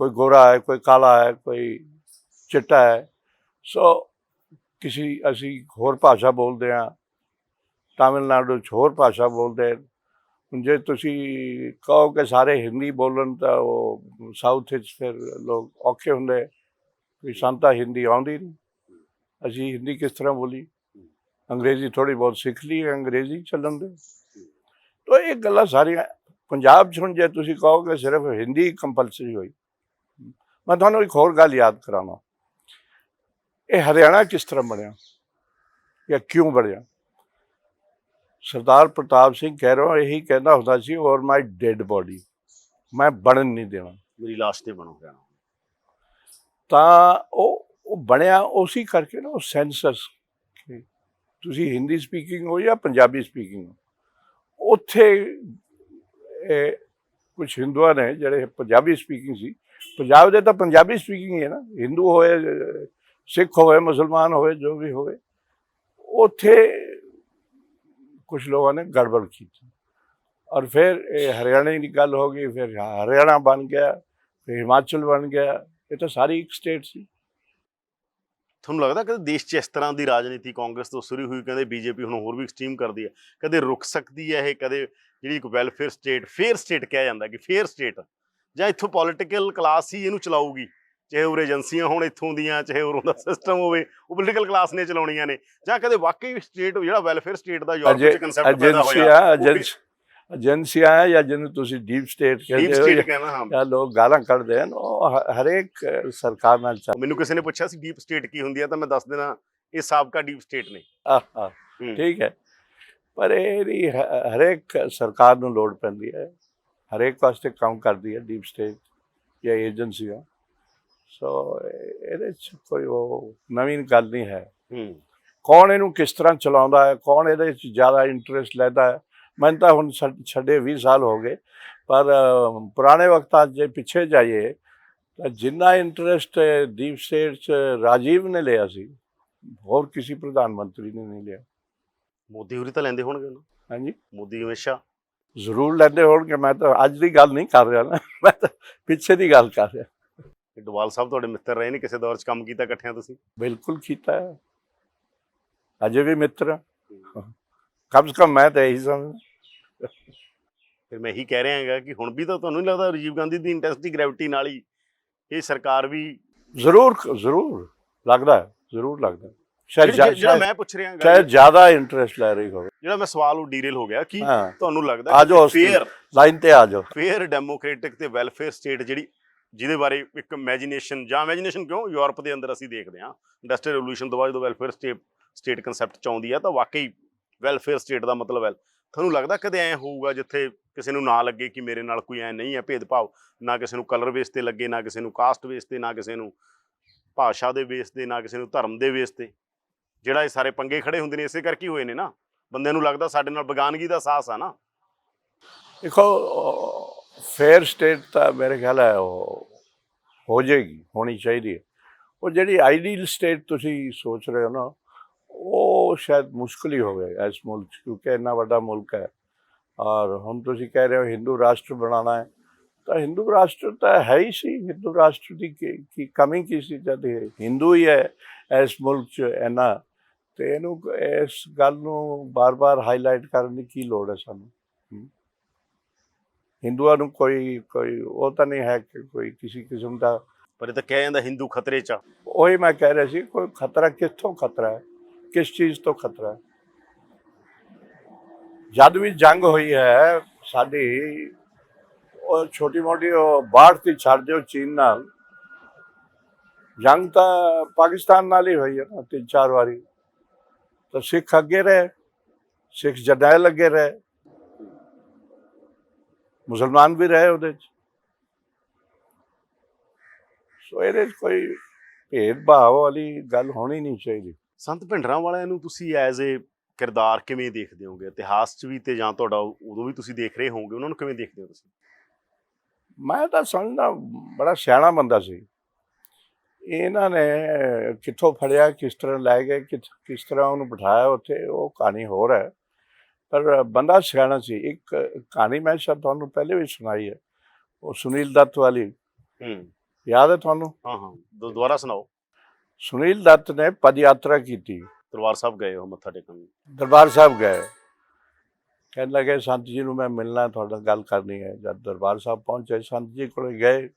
ਕੋਈ ਗੋਰਾ ਹੈ, ਕੋਈ ਕਾਲਾ ਹੈ, ਕੋਈ ਚਿੱਟਾ ਹੈ। ਸੋ ਅਸੀਂ ਹੋਰ ਭਾਸ਼ਾ ਬੋਲਦੇ ਹਾਂ, ਤਾਮਿਲਨਾਡੂ 'ਚ ਹੋਰ ਭਾਸ਼ਾ ਬੋਲਦੇ। ਹੁਣ ਜੇ ਤੁਸੀਂ ਕਹੋ ਕਿ ਸਾਰੇ ਹਿੰਦੀ ਬੋਲਣ ਤਾਂ ਉਹ ਸਾਊਥ ਵਿੱਚ ਫਿਰ ਲੋਕ ਔਖੇ ਹੁੰਦੇ ਵੀ ਸਾਨੂੰ ਤਾਂ ਹਿੰਦੀ ਆਉਂਦੀ ਨਹੀਂ, ਅਸੀਂ ਹਿੰਦੀ ਕਿਸ ਤਰ੍ਹਾਂ ਬੋਲੀ, ਅੰਗਰੇਜ਼ੀ ਥੋੜ੍ਹੀ ਬਹੁਤ ਸਿੱਖ ਲਈ, ਅੰਗਰੇਜ਼ੀ ਚੱਲਣ ਦੇ। ਤਾਂ ਇਹ ਗੱਲਾਂ ਸਾਰੀਆਂ ਪੰਜਾਬ 'ਚ ਹੁਣ ਜੇ ਤੁਸੀਂ ਕਹੋ ਕਿ ਸਿਰਫ ਹਿੰਦੀ ਕੰਪਲਸਰੀ ਹੋਈ, ਮੈਂ ਤੁਹਾਨੂੰ ਇੱਕ ਹੋਰ ਗੱਲ ਯਾਦ ਕਰਾਵਾਂ, ਇਹ ਹਰਿਆਣਾ ਕਿਸ ਤਰ੍ਹਾਂ ਬਣਿਆ ਜਾਂ ਕਿਉਂ ਬਣਿਆ? ਸਰਦਾਰ ਪ੍ਰਤਾਪ ਸਿੰਘ ਖਹਿਰੋਂ ਇਹੀ ਕਹਿੰਦਾ ਹੁੰਦਾ ਸੀ, ਔਰ ਮਾਈ ਡੈਡ ਬੋਡੀ, ਮੈਂ ਬਣਨ ਨਹੀਂ ਦੇਣਾ, ਮੇਰੀ ਲਾਸ਼ ਤੇ ਬਣੋ ਰਹਿਣਾ। ਤਾਂ ਉਹ ਬਣਿਆ ਉਸੇ ਕਰਕੇ ਨਾ, ਉਹ ਸੈਂਸਸ, ਤੁਸੀਂ ਹਿੰਦੀ ਸਪੀਕਿੰਗ ਹੋ ਜਾਂ ਪੰਜਾਬੀ ਸਪੀਕਿੰਗ ਹੋ, ਉੱਥੇ ਕੁਛ ਹਿੰਦੂਆਂ ਨੇ ਜਿਹੜੇ ਪੰਜਾਬੀ ਸਪੀਕਿੰਗ ਸੀ, ਪੰਜਾਬ ਦੇ ਤਾਂ ਪੰਜਾਬੀ ਸਪੀਕਿੰਗ ਹੀ ਹੈ ਨਾ, ਹਿੰਦੂ ਹੋਏ, ਸਿੱਖ ਹੋਵੇ, ਮੁਸਲਮਾਨ ਹੋਵੇ, ਜੋ ਵੀ ਹੋਵੇ, ਉੱਥੇ ਕੁਛ ਲੋਕਾਂ ਨੇ ਗੜਬੜ ਕੀਤੀ ਔਰ ਫਿਰ ਇਹ ਹਰਿਆਣੇ ਦੀ ਗੱਲ ਹੋ ਗਈ, ਫਿਰ ਹਰਿਆਣਾ ਬਣ ਗਿਆ, ਫਿਰ ਹਿਮਾਚਲ ਬਣ ਗਿਆ, ਇਹ ਤਾਂ ਸਾਰੀ ਇੱਕ ਸਟੇਟ ਸੀ। ਤੁਹਾਨੂੰ ਲੱਗਦਾ ਕਦੇ ਦੇਸ਼ 'ਚ ਇਸ ਤਰ੍ਹਾਂ ਦੀ ਰਾਜਨੀਤੀ ਕਾਂਗਰਸ ਤੋਂ ਸ਼ੁਰੂ ਹੋਈ, ਕਹਿੰਦੇ ਬੀਜੇਪੀ ਹੁਣ ਹੋਰ ਵੀ ਐਕਸਟ੍ਰੀਮ ਕਰਦੀ ਹੈ, ਕਦੇ ਰੁਕ ਸਕਦੀ ਹੈ ਇਹ? ਕਦੇ ਜਿਹੜੀ ਇੱਕ ਵੈਲਫੇਅਰ ਸਟੇਟ, ਫੇਅਰ ਸਟੇਟ ਕਿਹਾ ਜਾਂਦਾ ਕਿ ਫੇਅਰ ਸਟੇਟ, ਜਾਂ ਇੱਥੋਂ ਪੋਲੀਟੀਕਲ ਕਲਾਸ ਹੀ ਇਹਨੂੰ ਚਲਾਊਗੀ, ਚਾਹੇ ਉਹ ਏਜੰਸੀਆਂ ਹੋਣ ਇੱਥੋਂ ਦੀਆਂ, ਚਾਹੇ ਉਰੋਂ ਦਾ ਸਿਸਟਮ ਹੋਵੇ, ਉਹ ਪੋਲੀਟੀਕਲ ਕਲਾਸ ਨੇ ਚਲਾਉਣੀਆਂ ਨੇ, ਜਾਂ ਕਦੇ ਵਾਕਈ ਸਟੇਟ ਜਿਹੜਾ ਵੈਲਫੇਅਰ ਸਟੇਟ ਦਾ ਯੂਰਪ 'ਚ ਕਨਸੈਪਟ ਪੈਦਾ ਹੋਇਆ, ਏਜੰਸੀਆਂ ਹੈ ਜਾਂ ਜਿਹਨੂੰ ਤੁਸੀਂ ਡੀਪ ਸਟੇਟ ਕਹਿੰਦੇ ਹੋ ਜਾਂ ਲੋਕ ਗਾਲਾਂ ਕੱਢਦੇ ਹਨ, ਉਹ ਹਰੇਕ ਸਰਕਾਰ ਨਾਲ ਚੱਲ। ਮੈਨੂੰ ਕਿਸੇ ਨੇ ਪੁੱਛਿਆ ਸੀ ਡੀਪ ਸਟੇਟ ਕੀ ਹੁੰਦੀ ਹੈ, ਤਾਂ ਮੈਂ ਦੱਸ ਦੇਣਾ ਇਹ ਸਾਬਕਾ ਡੀਪ ਸਟੇਟ ਨੇ। ਠੀਕ ਹੈ, ਪਰ ਇਹਦੀ ਹਰੇਕ ਸਰਕਾਰ ਨੂੰ ਲੋੜ ਪੈਂਦੀ ਹੈ, ਹਰੇਕ ਵਾਸਤੇ ਕੰਮ ਕਰਦੀ ਹੈ ਡੀਪ ਸਟੇਟ ਜਾਂ ਏਜੰਸੀਆਂ। ਸੋ ਇਹਦੇ 'ਚ ਕੋਈ ਉਹ ਨਵੀਂ ਗੱਲ ਨਹੀਂ ਹੈ। ਕੌਣ ਇਹਨੂੰ ਕਿਸ ਤਰ੍ਹਾਂ ਚਲਾਉਂਦਾ ਹੈ, ਕੌਣ ਇਹਦੇ 'ਚ ਜ਼ਿਆਦਾ ਇੰਟਰਸਟ ਲੈਂਦਾ ਹੈ, ਮੈਨੂੰ ਤਾਂ ਹੁਣ ਛੱਡੇ 20 ਸਾਲ ਹੋ ਗਏ, ਪਰ ਪੁਰਾਣੇ ਵਕਤਾਂ 'ਚ ਜੇ ਪਿੱਛੇ ਜਾਈਏ ਤਾਂ ਜਿੰਨਾ ਇੰਟਰਸਟ ਡੀਪ ਸਟੇਟ 'ਚ ਰਾਜੀਵ ਨੇ ਲਿਆ ਸੀ, ਹੋਰ ਕਿਸੇ ਪ੍ਰਧਾਨ ਮੰਤਰੀ ਨੇ ਨਹੀਂ ਲਿਆ। ਮੋਦੀ ਹੋਰੀ ਤਾਂ ਲੈਂਦੇ ਹੋਣਗੇ ਨਾ? ਹਾਂਜੀ, ਮੋਦੀ ਹਮੇਸ਼ਾ ਜ਼ਰੂਰ ਲੈਂਦੇ ਹੋਣਗੇ। ਮੈਂ ਤਾਂ ਅੱਜ ਦੀ ਗੱਲ ਨਹੀਂ ਕਰ ਰਿਹਾ ਨਾ, ਮੈਂ ਤਾਂ ਪਿੱਛੇ ਦੀ ਗੱਲ ਕਰ ਰਿਹਾ। ਡੋਵਾਲ ਸਾਹਿਬ ਤੁਹਾਡੇ ਮਿੱਤਰ ਰਹੇ ਨੇ, ਕਿਸੇ ਦੌਰ 'ਚ ਕੰਮ ਕੀਤਾ ਇਕੱਠਿਆਂ ਤੁਸੀਂ? ਬਿਲਕੁਲ ਕੀਤਾ ਹੈ, ਅਜੇ ਵੀ ਮਿੱਤਰ ਕਮ ਸੇ ਕਮ ਮੈਂ ਤਾਂ ਇਹੀ ਸਮਝਦਾ। ਫਿਰ ਮੈਂ ਇਹੀ ਕਹਿ ਰਿਹਾ ਹੈਗਾ ਕਿ ਹੁਣ ਵੀ ਤਾਂ ਤੁਹਾਨੂੰ ਨਹੀਂ ਲੱਗਦਾ ਰਾਜੀਵ ਗਾਂਧੀ ਦੀ ਇੰਟੈਂਸਿਟੀ ਗ੍ਰੈਵਿਟੀ ਨਾਲ ਹੀ ਇਹ ਸਰਕਾਰ ਵੀ ਜ਼ਰੂਰ ਲੱਗਦਾ, ਜ਼ਰੂਰ ਲੱਗਦਾ। ਜਿਹੜਾ ਮੈਂ ਪੁੱਛ ਰਿਹਾ ਸ਼ਾਇਦ ਜ਼ਿਆਦਾ ਇੰਟਰਸਟ ਲੈ ਰਹੀ ਹੋਵੇ। ਜਿਹੜਾ ਮੈਂ ਸਵਾਲ ਉਹ ਡੀਰੇਲ ਹੋ ਗਿਆ ਕਿ ਤੁਹਾਨੂੰ ਲੱਗਦਾ ਫੇਅਰ ਲਾਈਨ ਤੇ ਆ ਜਾਓ, ਫੇਅਰ ਡੈਮੋਕ੍ਰੈਟਿਕ ਤੇ ਵੈਲਫੇਅਰ ਸਟੇਟ ਜਿਹੜੀ, ਜਿਹਦੇ ਬਾਰੇ ਇੱਕ ਇਮੈਜੀਨੇਸ਼ਨ, ਜਾਂ ਇਮੈਜੀਨੇਸ਼ਨ ਕਿਉਂ, ਯੂਰਪ ਦੇ ਅੰਦਰ ਅਸੀਂ ਦੇਖਦੇ ਹਾਂ ਇੰਡਸਟਰੀਅਲ ਰੈਵੋਲੂਸ਼ਨ ਤੋਂ ਬਾਅਦ ਜਦੋਂ ਵੈਲਫੇਅਰ ਸਟੇਟ ਕਨਸੈਪਟ 'ਚ ਆਉਂਦੀ ਹੈ, ਤਾਂ ਵਾਕਈ ਵੈਲਫੇਅਰ ਸਟੇਟ ਦਾ ਮਤਲਬ ਹੈ। ਤੁਹਾਨੂੰ ਲੱਗਦਾ ਕਦੇ ਐਂ ਹੋਊਗਾ ਜਿੱਥੇ ਕਿਸੇ ਨੂੰ ਨਾ ਲੱਗੇ ਕਿ ਮੇਰੇ ਨਾਲ ਕੋਈ ਐਂ ਨਹੀਂ ਹੈ ਭੇਦਭਾਵ, ਨਾ ਕਿਸੇ ਨੂੰ ਕਲਰ ਬੇਸ 'ਤੇ ਲੱਗੇ, ਨਾ ਕਿਸੇ ਨੂੰ ਕਾਸਟ ਬੇਸ 'ਤੇ, ਨਾ ਕਿਸੇ ਨੂੰ ਭਾਸ਼ਾ ਦੇ ਬੇਸ 'ਤੇ, ਨਾ ਕਿਸੇ ਨੂੰ ਧਰਮ ਦੇ ਬੇਸ 'ਤੇ? ਜਿਹੜਾ ਇਹ ਸਾਰੇ ਪੰਗੇ ਖੜੇ ਹੁੰਦੇ ਨੇ ਇਸੇ ਕਰਕੇ ਹੋਏ ਨੇ ਨਾ, ਬੰਦੇ ਨੂੰ ਲੱਗਦਾ ਸਾਡੇ ਨਾਲ ਬੇਗਾਨਗੀ ਦਾ ਅਹਿਸਾਸ ਆ ਨਾ। ਦੇਖੋ, ਫੇਅਰ ਸਟੇਟ ਤਾਂ ਮੇਰੇ ਖਿਆਲ ਹੈ ਉਹ ਹੋ ਜਾਏਗੀ, ਹੋਣੀ ਚਾਹੀਦੀ ਹੈ। ਉਹ ਜਿਹੜੀ ਆਈਡੀਅਲ ਸਟੇਟ ਤੁਸੀਂ ਸੋਚ ਰਹੇ ਹੋ ਨਾ, ਉਹ ਸ਼ਾਇਦ ਮੁਸ਼ਕਿਲ ਹੀ ਹੋਵੇ ਇਸ ਮੁਲਕ 'ਚ, ਕਿਉਂਕਿ ਇੰਨਾ ਵੱਡਾ ਮੁਲਕ ਹੈ। ਔਰ ਹੁਣ ਤੁਸੀਂ ਕਹਿ ਰਹੇ ਹੋ ਹਿੰਦੂ ਰਾਸ਼ਟਰ ਬਣਾਉਣਾ ਹੈ, ਤਾਂ ਹਿੰਦੂ ਰਾਸ਼ਟਰ ਤਾਂ ਹੈ ਹੀ ਸੀ। ਹਿੰਦੂ ਰਾਸ਼ਟਰ ਦੀ ਕੀ ਕਮੀ ਕੀ ਸੀ ਜਦ ਹਿੰਦੂ ਹੀ ਹੈ ਇਸ ਮੁਲਕ 'ਚ ਇੰਨਾ, ਤੇ ਇਹਨੂੰ ਇਸ ਗੱਲ ਨੂੰ ਬਾਰ-ਬਾਰ ਹਾਈਲਾਈਟ ਕਰਨ ਦੀ ਕੀ ਲੋੜ ਹੈ ਸਾਨੂੰ? ਹਿੰਦੂਆਂ ਨੂੰ ਕੋਈ ਉਹ ਤਾਂ ਨਹੀਂ ਹੈ ਕਿ ਕੋਈ ਕਿਸੇ ਕਿਸਮ ਦਾ ਪਰ ਇਹ ਤਾਂ ਕਿਹਾ ਜਾਂਦਾ ਹਿੰਦੂ ਖਤਰੇ 'ਚ ਆ। ਉਹੀ ਮੈਂ ਕਹਿ ਰਿਹਾ ਸੀ, ਕੋਈ ਖਤਰਾ ਕਿੱਥੋਂ ਖਤਰਾ ਹੈ, ਕਿਸ ਚੀਜ਼ ਤੋਂ ਖਤਰਾ ਹੈ? ਜਦ ਵੀ ਜੰਗ ਹੋਈ ਹੈ ਸਾਡੀ, ਉਹ ਛੋਟੀ ਮੋਟੀ ਉਹ ਬਾੜ ਤੇ ਛੱਡ ਦਿਓ ਚੀਨ ਨਾਲ, ਜੰਗ ਤਾਂ ਪਾਕਿਸਤਾਨ ਨਾਲ ਹੀ ਹੋਈ ਹੈ ਨਾ 3-4 ਵਾਰੀ। ਤਾਂ ਸਿੱਖ ਅੱਗੇ ਰਹੇ, ਸਿੱਖ ਜਰਨੈਲ ਅੱਗੇ ਰਹੇ, ਮੁਸਲਮਾਨ ਵੀ ਰਹੇ ਉਹਦੇ 'ਚ। ਸੋ ਇਹਦੇ 'ਚ ਕੋਈ ਭੇਦਭਾਵ ਵਾਲੀ ਗੱਲ ਹੋਣੀ ਨਹੀਂ ਚਾਹੀਦੀ। ਸੰਤ ਭਿੰਡਰਾਂਵਾਲਿਆਂ ਨੂੰ ਤੁਸੀਂ ਐਜ਼ ਏ ਕਿਰਦਾਰ ਕਿਵੇਂ ਦੇਖਦੇ ਹੋਗੇ, ਇਤਿਹਾਸ 'ਚ ਵੀ ਤੇ ਜਾਂ ਤੁਹਾਡਾ ਉਦੋਂ ਵੀ ਤੁਸੀਂ ਦੇਖ ਰਹੇ ਹੋਵੋਗੇ, ਉਹਨਾਂ ਨੂੰ ਕਿਵੇਂ ਦੇਖਦੇ ਹੋ ਤੁਸੀਂ? ਮੈਂ ਤਾਂ ਸਮਝਦਾ ਬੜਾ ਸਿਆਣਾ ਬੰਦਾ ਸੀ। ਇਹਨਾਂ ਨੇ ਕਿੱਥੋਂ ਫੜਿਆ, ਕਿਸ ਤਰ੍ਹਾਂ ਲੈ ਗਏ, ਕਿਸ ਤਰ੍ਹਾਂ ਉਹਨੂੰ ਬਿਠਾਇਆ ਉੱਥੇ, ਉਹ ਕਹਾਣੀ ਹੋਰ ਹੈ। ਪਰ ਬੰਦਾ ਸਿਆਣਾ ਸੀ। ਇੱਕ ਕਹਾਣੀ ਮੈਂ ਸ਼ਾਇਦ ਤੁਹਾਨੂੰ ਪਹਿਲੇ ਵੀ ਸੁਣਾਈ ਹੈ, ਉਹ ਸੁਨੀਲ ਦੱਤ ਵਾਲੀ, ਯਾਦ ਹੈ ਤੁਹਾਨੂੰ? ਹਾਂ, ਦੁਬਾਰਾ ਸੁਣਾਓ। ਸੁਨੀਲ ਦੱਤ ਨੇ ਪਦ ਯਾਤਰਾ ਕੀਤੀ, ਦਰਬਾਰ ਸਾਹਿਬ ਗਏ ਉਹ ਮੱਥਾ ਟੇਕਣ। ਦਰਬਾਰ ਸਾਹਿਬ ਗਏ, ਕਹਿਣ ਲੱਗੇ ਸੰਤ ਜੀ ਨੂੰ ਮੈਂ ਮਿਲਣਾ, ਤੁਹਾਡਾ ਗੱਲ ਕਰਨੀ ਹੈ। ਜਦ ਦਰਬਾਰ ਸਾਹਿਬ ਪਹੁੰਚੇ, ਸੰਤ ਜੀ ਕੋਲ ਗਏ,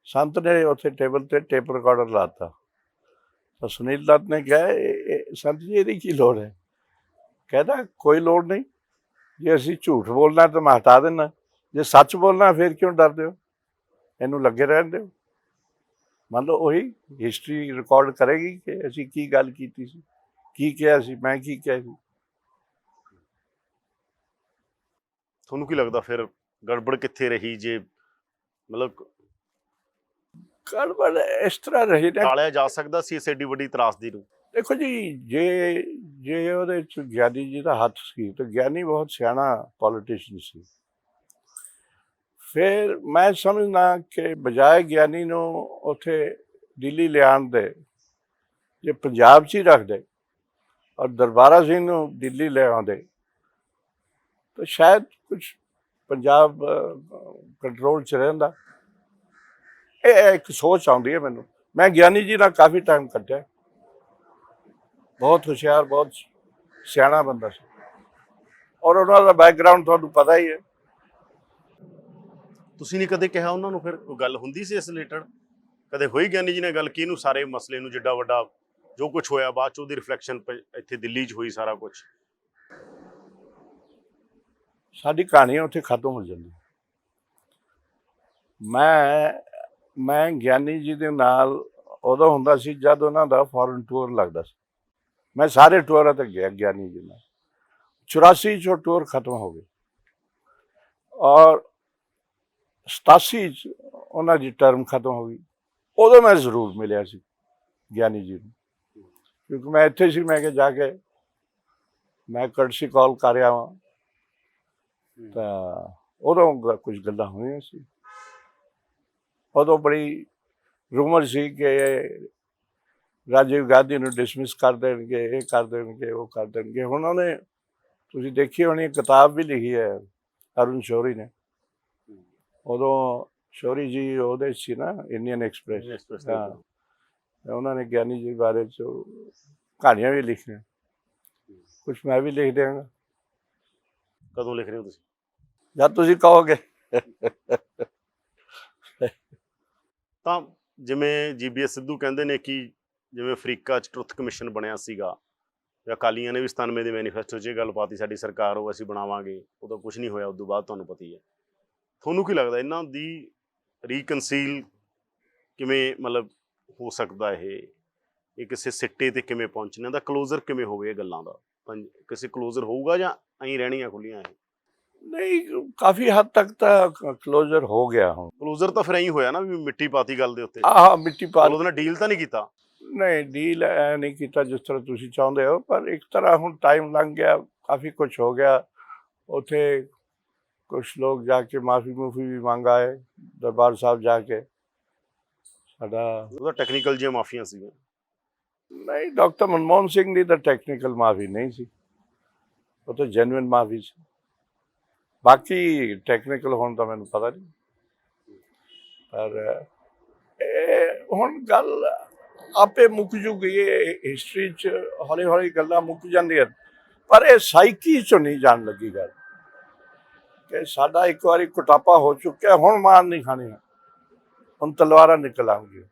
ਸੰਤ ਨੇ ਉੱਥੇ ਟੇਬਲ ਤੇ ਟੇਪ ਰਿਕਾਰਡਰ ਲਾਤਾ। ਤਾਂ ਸੁਨੀਲ ਦੱਤ ਨੇ ਕਿਹਾ, ਸੰਤ ਜੀ ਇਹਦੀ ਕੀ ਲੋੜ ਹੈ? ਕਹਿੰਦਾ ਕੋਈ ਲੋੜ ਨਹੀਂ, ਜੇ ਅਸੀਂ ਝੂਠ ਬੋਲਣਾ ਤਾਂ ਮੈਂ ਹਟਾ ਦੇਣਾ, ਜੇ ਸੱਚ ਬੋਲਣਾ ਫਿਰ ਕਿਉਂ ਡਰਦੇ ਹੋ, ਇਹਨੂੰ ਲੱਗੇ ਰਹਿਣ ਦਿਓ। ਮੰਨ ਲਓ ਉਹੀ ਹਿਸਟਰੀ ਰਿਕਾਰਡ ਕਰੇਗੀ ਕਿ ਅਸੀਂ ਕੀ ਗੱਲ ਕੀਤੀ ਸੀ, ਕੀ ਕਿਹਾ ਸੀ, ਮੈਂ ਕੀ ਕਿਹਾ ਸੀ। ਤੁਹਾਨੂੰ ਕੀ ਲੱਗਦਾ ਫਿਰ ਗੜਬੜ ਕਿੱਥੇ ਰਹੀ? ਜੇ ਮਤਲਬ ਗੜਬੜ ਇਸ ਤਰ੍ਹਾਂ ਰਹੀ ਨਾ, ਟਾਲਿਆ ਜਾ ਸਕਦਾ ਸੀ ਇਸ ਏਡੀ ਵੱਡੀ ਤਰਾਸਦੀ ਨੂੰ? ਦੇਖੋ ਜੀ, ਜੇ ਉਹਦੇ 'ਚ ਗਿਆਨੀ ਜੀ ਦਾ ਹੱਥ ਸੀ ਤਾਂ ਗਿਆਨੀ ਬਹੁਤ ਸਿਆਣਾ ਪੋਲੀਟੀਸ਼ੀਅਨ ਸੀ। ਫਿਰ ਮੈਂ ਸਮਝਦਾ ਕਿ ਬਜਾਏ ਗਿਆਨੀ ਨੂੰ ਉੱਥੇ ਦਿੱਲੀ ਲਿਆਉਣ ਦੇ, ਜੇ ਪੰਜਾਬ 'ਚ ਹੀ ਰੱਖਦੇ ਔਰ ਦਰਬਾਰਾ ਸਿੰਘ ਨੂੰ ਦਿੱਲੀ ਲੈ ਆਉਂਦੇ ਤਾਂ ਸ਼ਾਇਦ ਕੁਛ ਪੰਜਾਬ ਕੰਟਰੋਲ 'ਚ ਰਹਿੰਦਾ। ਇਹ ਇੱਕ ਸੋਚ ਆਉਂਦੀ ਹੈ ਮੈਨੂੰ। ਮੈਂ ਗਿਆਨੀ ਜੀ ਨਾਲ ਕਾਫੀ ਟਾਈਮ ਕੱਢਿਆ, ਬਹੁਤ ਹੁਸ਼ਿਆਰ, ਬਹੁਤ ਸਿਆਣਾ ਬੰਦਾ ਸੀ, ਔਰ ਉਹਨਾਂ ਦਾ ਬੈਕਗਰਾਊਂਡ ਤੁਹਾਨੂੰ ਪਤਾ ਹੀ ਹੈ। ਤੁਸੀਂ ਨਹੀਂ ਕਦੇ ਕਿਹਾ ਉਹਨਾਂ ਨੂੰ? ਫਿਰ ਕੋਈ ਗੱਲ ਹੁੰਦੀ ਸੀ ਇਸ ਰਿਲੇਟਡ? ਕਦੇ ਹੋਈ ਗਿਆਨੀ ਜੀ ਨੇ ਗੱਲ ਕਿ ਇਹਨੂੰ ਸਾਰੇ ਮਸਲੇ ਨੂੰ, ਜਿੱਡਾ ਵੱਡਾ ਜੋ ਕੁਝ ਹੋਇਆ ਬਾਅਦ 'ਚ ਉਹਦੀ ਰਿਫਲੈਕਸ਼ਨ ਇੱਥੇ ਦਿੱਲੀ 'ਚ ਹੋਈ ਸਾਰਾ ਕੁਝ? ਸਾਡੀ ਕਹਾਣੀ ਉੱਥੇ ਖਤਮ ਹੋ ਜਾਂਦੀ। ਮੈਂ ਗਿਆਨੀ ਜੀ ਦੇ ਨਾਲ ਉਦੋਂ ਹੁੰਦਾ ਸੀ ਜਦ ਉਹਨਾਂ ਦਾ ਫੋਰਨ ਟੂਰ ਲੱਗਦਾ ਸੀ। ਮੈਂ ਸਾਰੇ ਟੂਰਾਂ 'ਤੇ ਗਿਆ ਗਿਆਨੀ ਜੀ ਨਾਲ। 84 'ਚ ਟੂਰ ਖਤਮ ਹੋ ਗਏ ਔਰ 87 'ਚ ਉਹਨਾਂ ਦੀ ਟਰਮ ਖਤਮ ਹੋ ਗਈ। ਉਦੋਂ ਮੈਂ ਜ਼ਰੂਰ ਮਿਲਿਆ ਸੀ ਗਿਆਨੀ ਜੀ ਨੂੰ, ਕਿਉਂਕਿ ਮੈਂ ਇੱਥੇ ਸੀ। ਮੈਂ ਕਿਹਾ ਜਾ ਕੇ ਮੈਂ ਕਰਟਸੀ ਕਾਲ ਕਰ ਆਵਾਂ। ਤਾਂ ਉਦੋਂ ਕੁਝ ਗੱਲਾਂ ਹੋਈਆਂ ਸੀ। ਉਦੋਂ ਬੜੀ ਰੂਮਰ ਸੀ ਕਿ ਰਾਜੀਵ ਗਾਂਧੀ ਨੂੰ ਡਿਸਮਿਸ ਕਰ ਦੇਣਗੇ, ਇਹ ਕਰ ਦੇਣਗੇ, ਉਹ ਕਰ ਦੇਣਗੇ। ਹੁਣ ਉਹਨੇ, ਤੁਸੀਂ ਦੇਖੀ ਹੋਣੀ ਕਿਤਾਬ ਵੀ ਲਿਖੀ ਹੈ ਅਰੁਣ ਸ਼ੌਰੀ ਨੇ। ਉਦੋਂ ਸ਼ੌਰੀ ਜੀ ਉਹਦੇ ਸੀ ਨਾ ਇੰਡੀਅਨ ਐਕਸਪ੍ਰੈਸ। ਹਾਂ, ਉਹਨਾਂ ਨੇ ਗਿਆਨੀ ਜੀ ਬਾਰੇ 'ਚ ਕਹਾਣੀਆਂ ਵੀ ਲਿਖੀਆਂ, ਕੁਛ ਮੈਂ ਵੀ ਲਿਖ ਦਿਆਂਗਾ। ਕਦੋਂ ਲਿਖ ਰਹੇ ਹੋ ਤੁਸੀਂ? ਜਦ ਤੁਸੀਂ ਕਹੋਗੇ। ਤਾਂ ਜਿਵੇਂ ਜੀਬੀਐਸ ਸਿੱਧੂ ਕਹਿੰਦੇ ਨੇ ਕਿ ਜਿਵੇਂ ਅਫਰੀਕਾ 'ਚ ਟਰੁੱਥ ਕਮਿਸ਼ਨ ਬਣਿਆ ਸੀਗਾ, ਜਾਂ ਅਕਾਲੀਆਂ ਨੇ ਵੀ 97 ਦੇ ਮੈਨੀਫੈਸਟੋ 'ਚ ਇਹ ਗੱਲ ਪਾਤੀ ਸਾਡੀ ਸਰਕਾਰ ਉਹ ਅਸੀਂ ਬਣਾਵਾਂਗੇ, ਉਦੋਂ ਕੁਛ ਨਹੀਂ ਹੋਇਆ। ਉਦੋਂ ਬਾਅਦ ਤੁਹਾਨੂੰ ਪਤਾ ਹੀ ਹੈ। ਤੁਹਾਨੂੰ ਕੀ ਲੱਗਦਾ ਇਹਨਾਂ ਦੀ ਰੀਕਨਸੀਲ ਕਿਵੇਂ ਮਤਲਬ ਹੋ ਸਕਦਾ? ਇਹ ਕਿਸੇ ਸਿੱਟੇ 'ਤੇ ਕਿਵੇਂ ਪਹੁੰਚਣਾ ਦਾ ਕਲੋਜ਼ਰ ਕਿਵੇਂ ਹੋਵੇ ਇਹ ਗੱਲਾਂ ਦਾ? ਕਿਸੇ ਕਲੋਜ਼ਰ ਹੋਊਗਾ ਜਾਂ ਐਂ ਰਹਿਣੀਆਂ ਖੁੱਲੀਆਂ ਇਹ? ਨਹੀਂ, ਕਾਫੀ ਹੱਦ ਤੱਕ ਤਾਂ ਕਲੋਜ਼ਰ ਹੋ ਗਿਆ। ਹੁਣ ਕਲੋਜ਼ਰ ਤਾਂ ਫਿਰ ਐਂ ਹੋਇਆ ਨਾ ਵੀ ਮਿੱਟੀ ਪਾਤੀ ਗੱਲ ਦੇ ਉੱਤੇ। ਆਹ ਮਿੱਟੀ ਪਾ, ਉਹਦੇ ਨਾਲ ਡੀਲ ਤਾਂ ਨਹੀਂ ਕੀਤਾ? ਨਹੀਂ, ਡੀਲ ਐ ਨਹੀਂ ਕੀਤਾ ਜਿਸ ਤਰ੍ਹਾਂ ਤੁਸੀਂ ਚਾਹੁੰਦੇ ਹੋ, ਪਰ ਇੱਕ ਤਰ੍ਹਾਂ ਹੁਣ ਟਾਈਮ ਲੰਘ ਗਿਆ, ਕਾਫੀ ਕੁਛ ਹੋ ਗਿਆ। ਉੱਥੇ ਕੁਛ ਲੋਕ ਜਾ ਕੇ ਮਾਫੀ ਵੀ ਮੰਗ ਆਏ ਦਰਬਾਰ ਸਾਹਿਬ ਜਾ ਕੇ। ਸਾਡਾ ਉਹਦਾ ਟੈਕਨੀਕਲ ਜਿਹੀਆਂ ਮਾਫੀਆਂ ਸੀਗੀਆਂ। ਨਹੀਂ, ਡਾਕਟਰ ਮਨਮੋਹਨ ਸਿੰਘ ਦੀ ਤਾਂ ਟੈਕਨੀਕਲ ਮਾਫੀ ਨਹੀਂ ਸੀ, ਉਹ ਤਾਂ ਜੈਨੂਇਨ ਮਾਫੀ ਸੀ। ਬਾਕੀ ਟੈਕਨੀਕਲ ਹੋਣ ਦਾ ਮੈਨੂੰ ਪਤਾ ਨਹੀਂ, ਪਰ ਇਹ ਹੁਣ ਗੱਲ ਆਪੇ ਮੁੱਕ ਜੂਗੀ। ਇਹ ਹਿਸਟਰੀ 'ਚ ਹੌਲੀ ਹੌਲੀ ਗੱਲਾਂ ਮੁੱਕ ਜਾਂਦੀਆਂ, ਪਰ ਇਹ ਸਾਈਕੀ 'ਚੋਂ ਨਹੀਂ ਜਾਣ ਲੱਗੀ ਗੱਲ ਕਿ ਸਾਡਾ ਇੱਕ ਵਾਰੀ ਕੁਟਾਪਾ ਹੋ ਚੁੱਕਿਆ, ਹੁਣ ਮਾਰ ਨਹੀਂ ਖਾਣੀ ਹੈ। ਹੁਣ ਤਲਵਾਰਾਂ ਨਿਕਲ ਆਉਣਗੀਆਂ।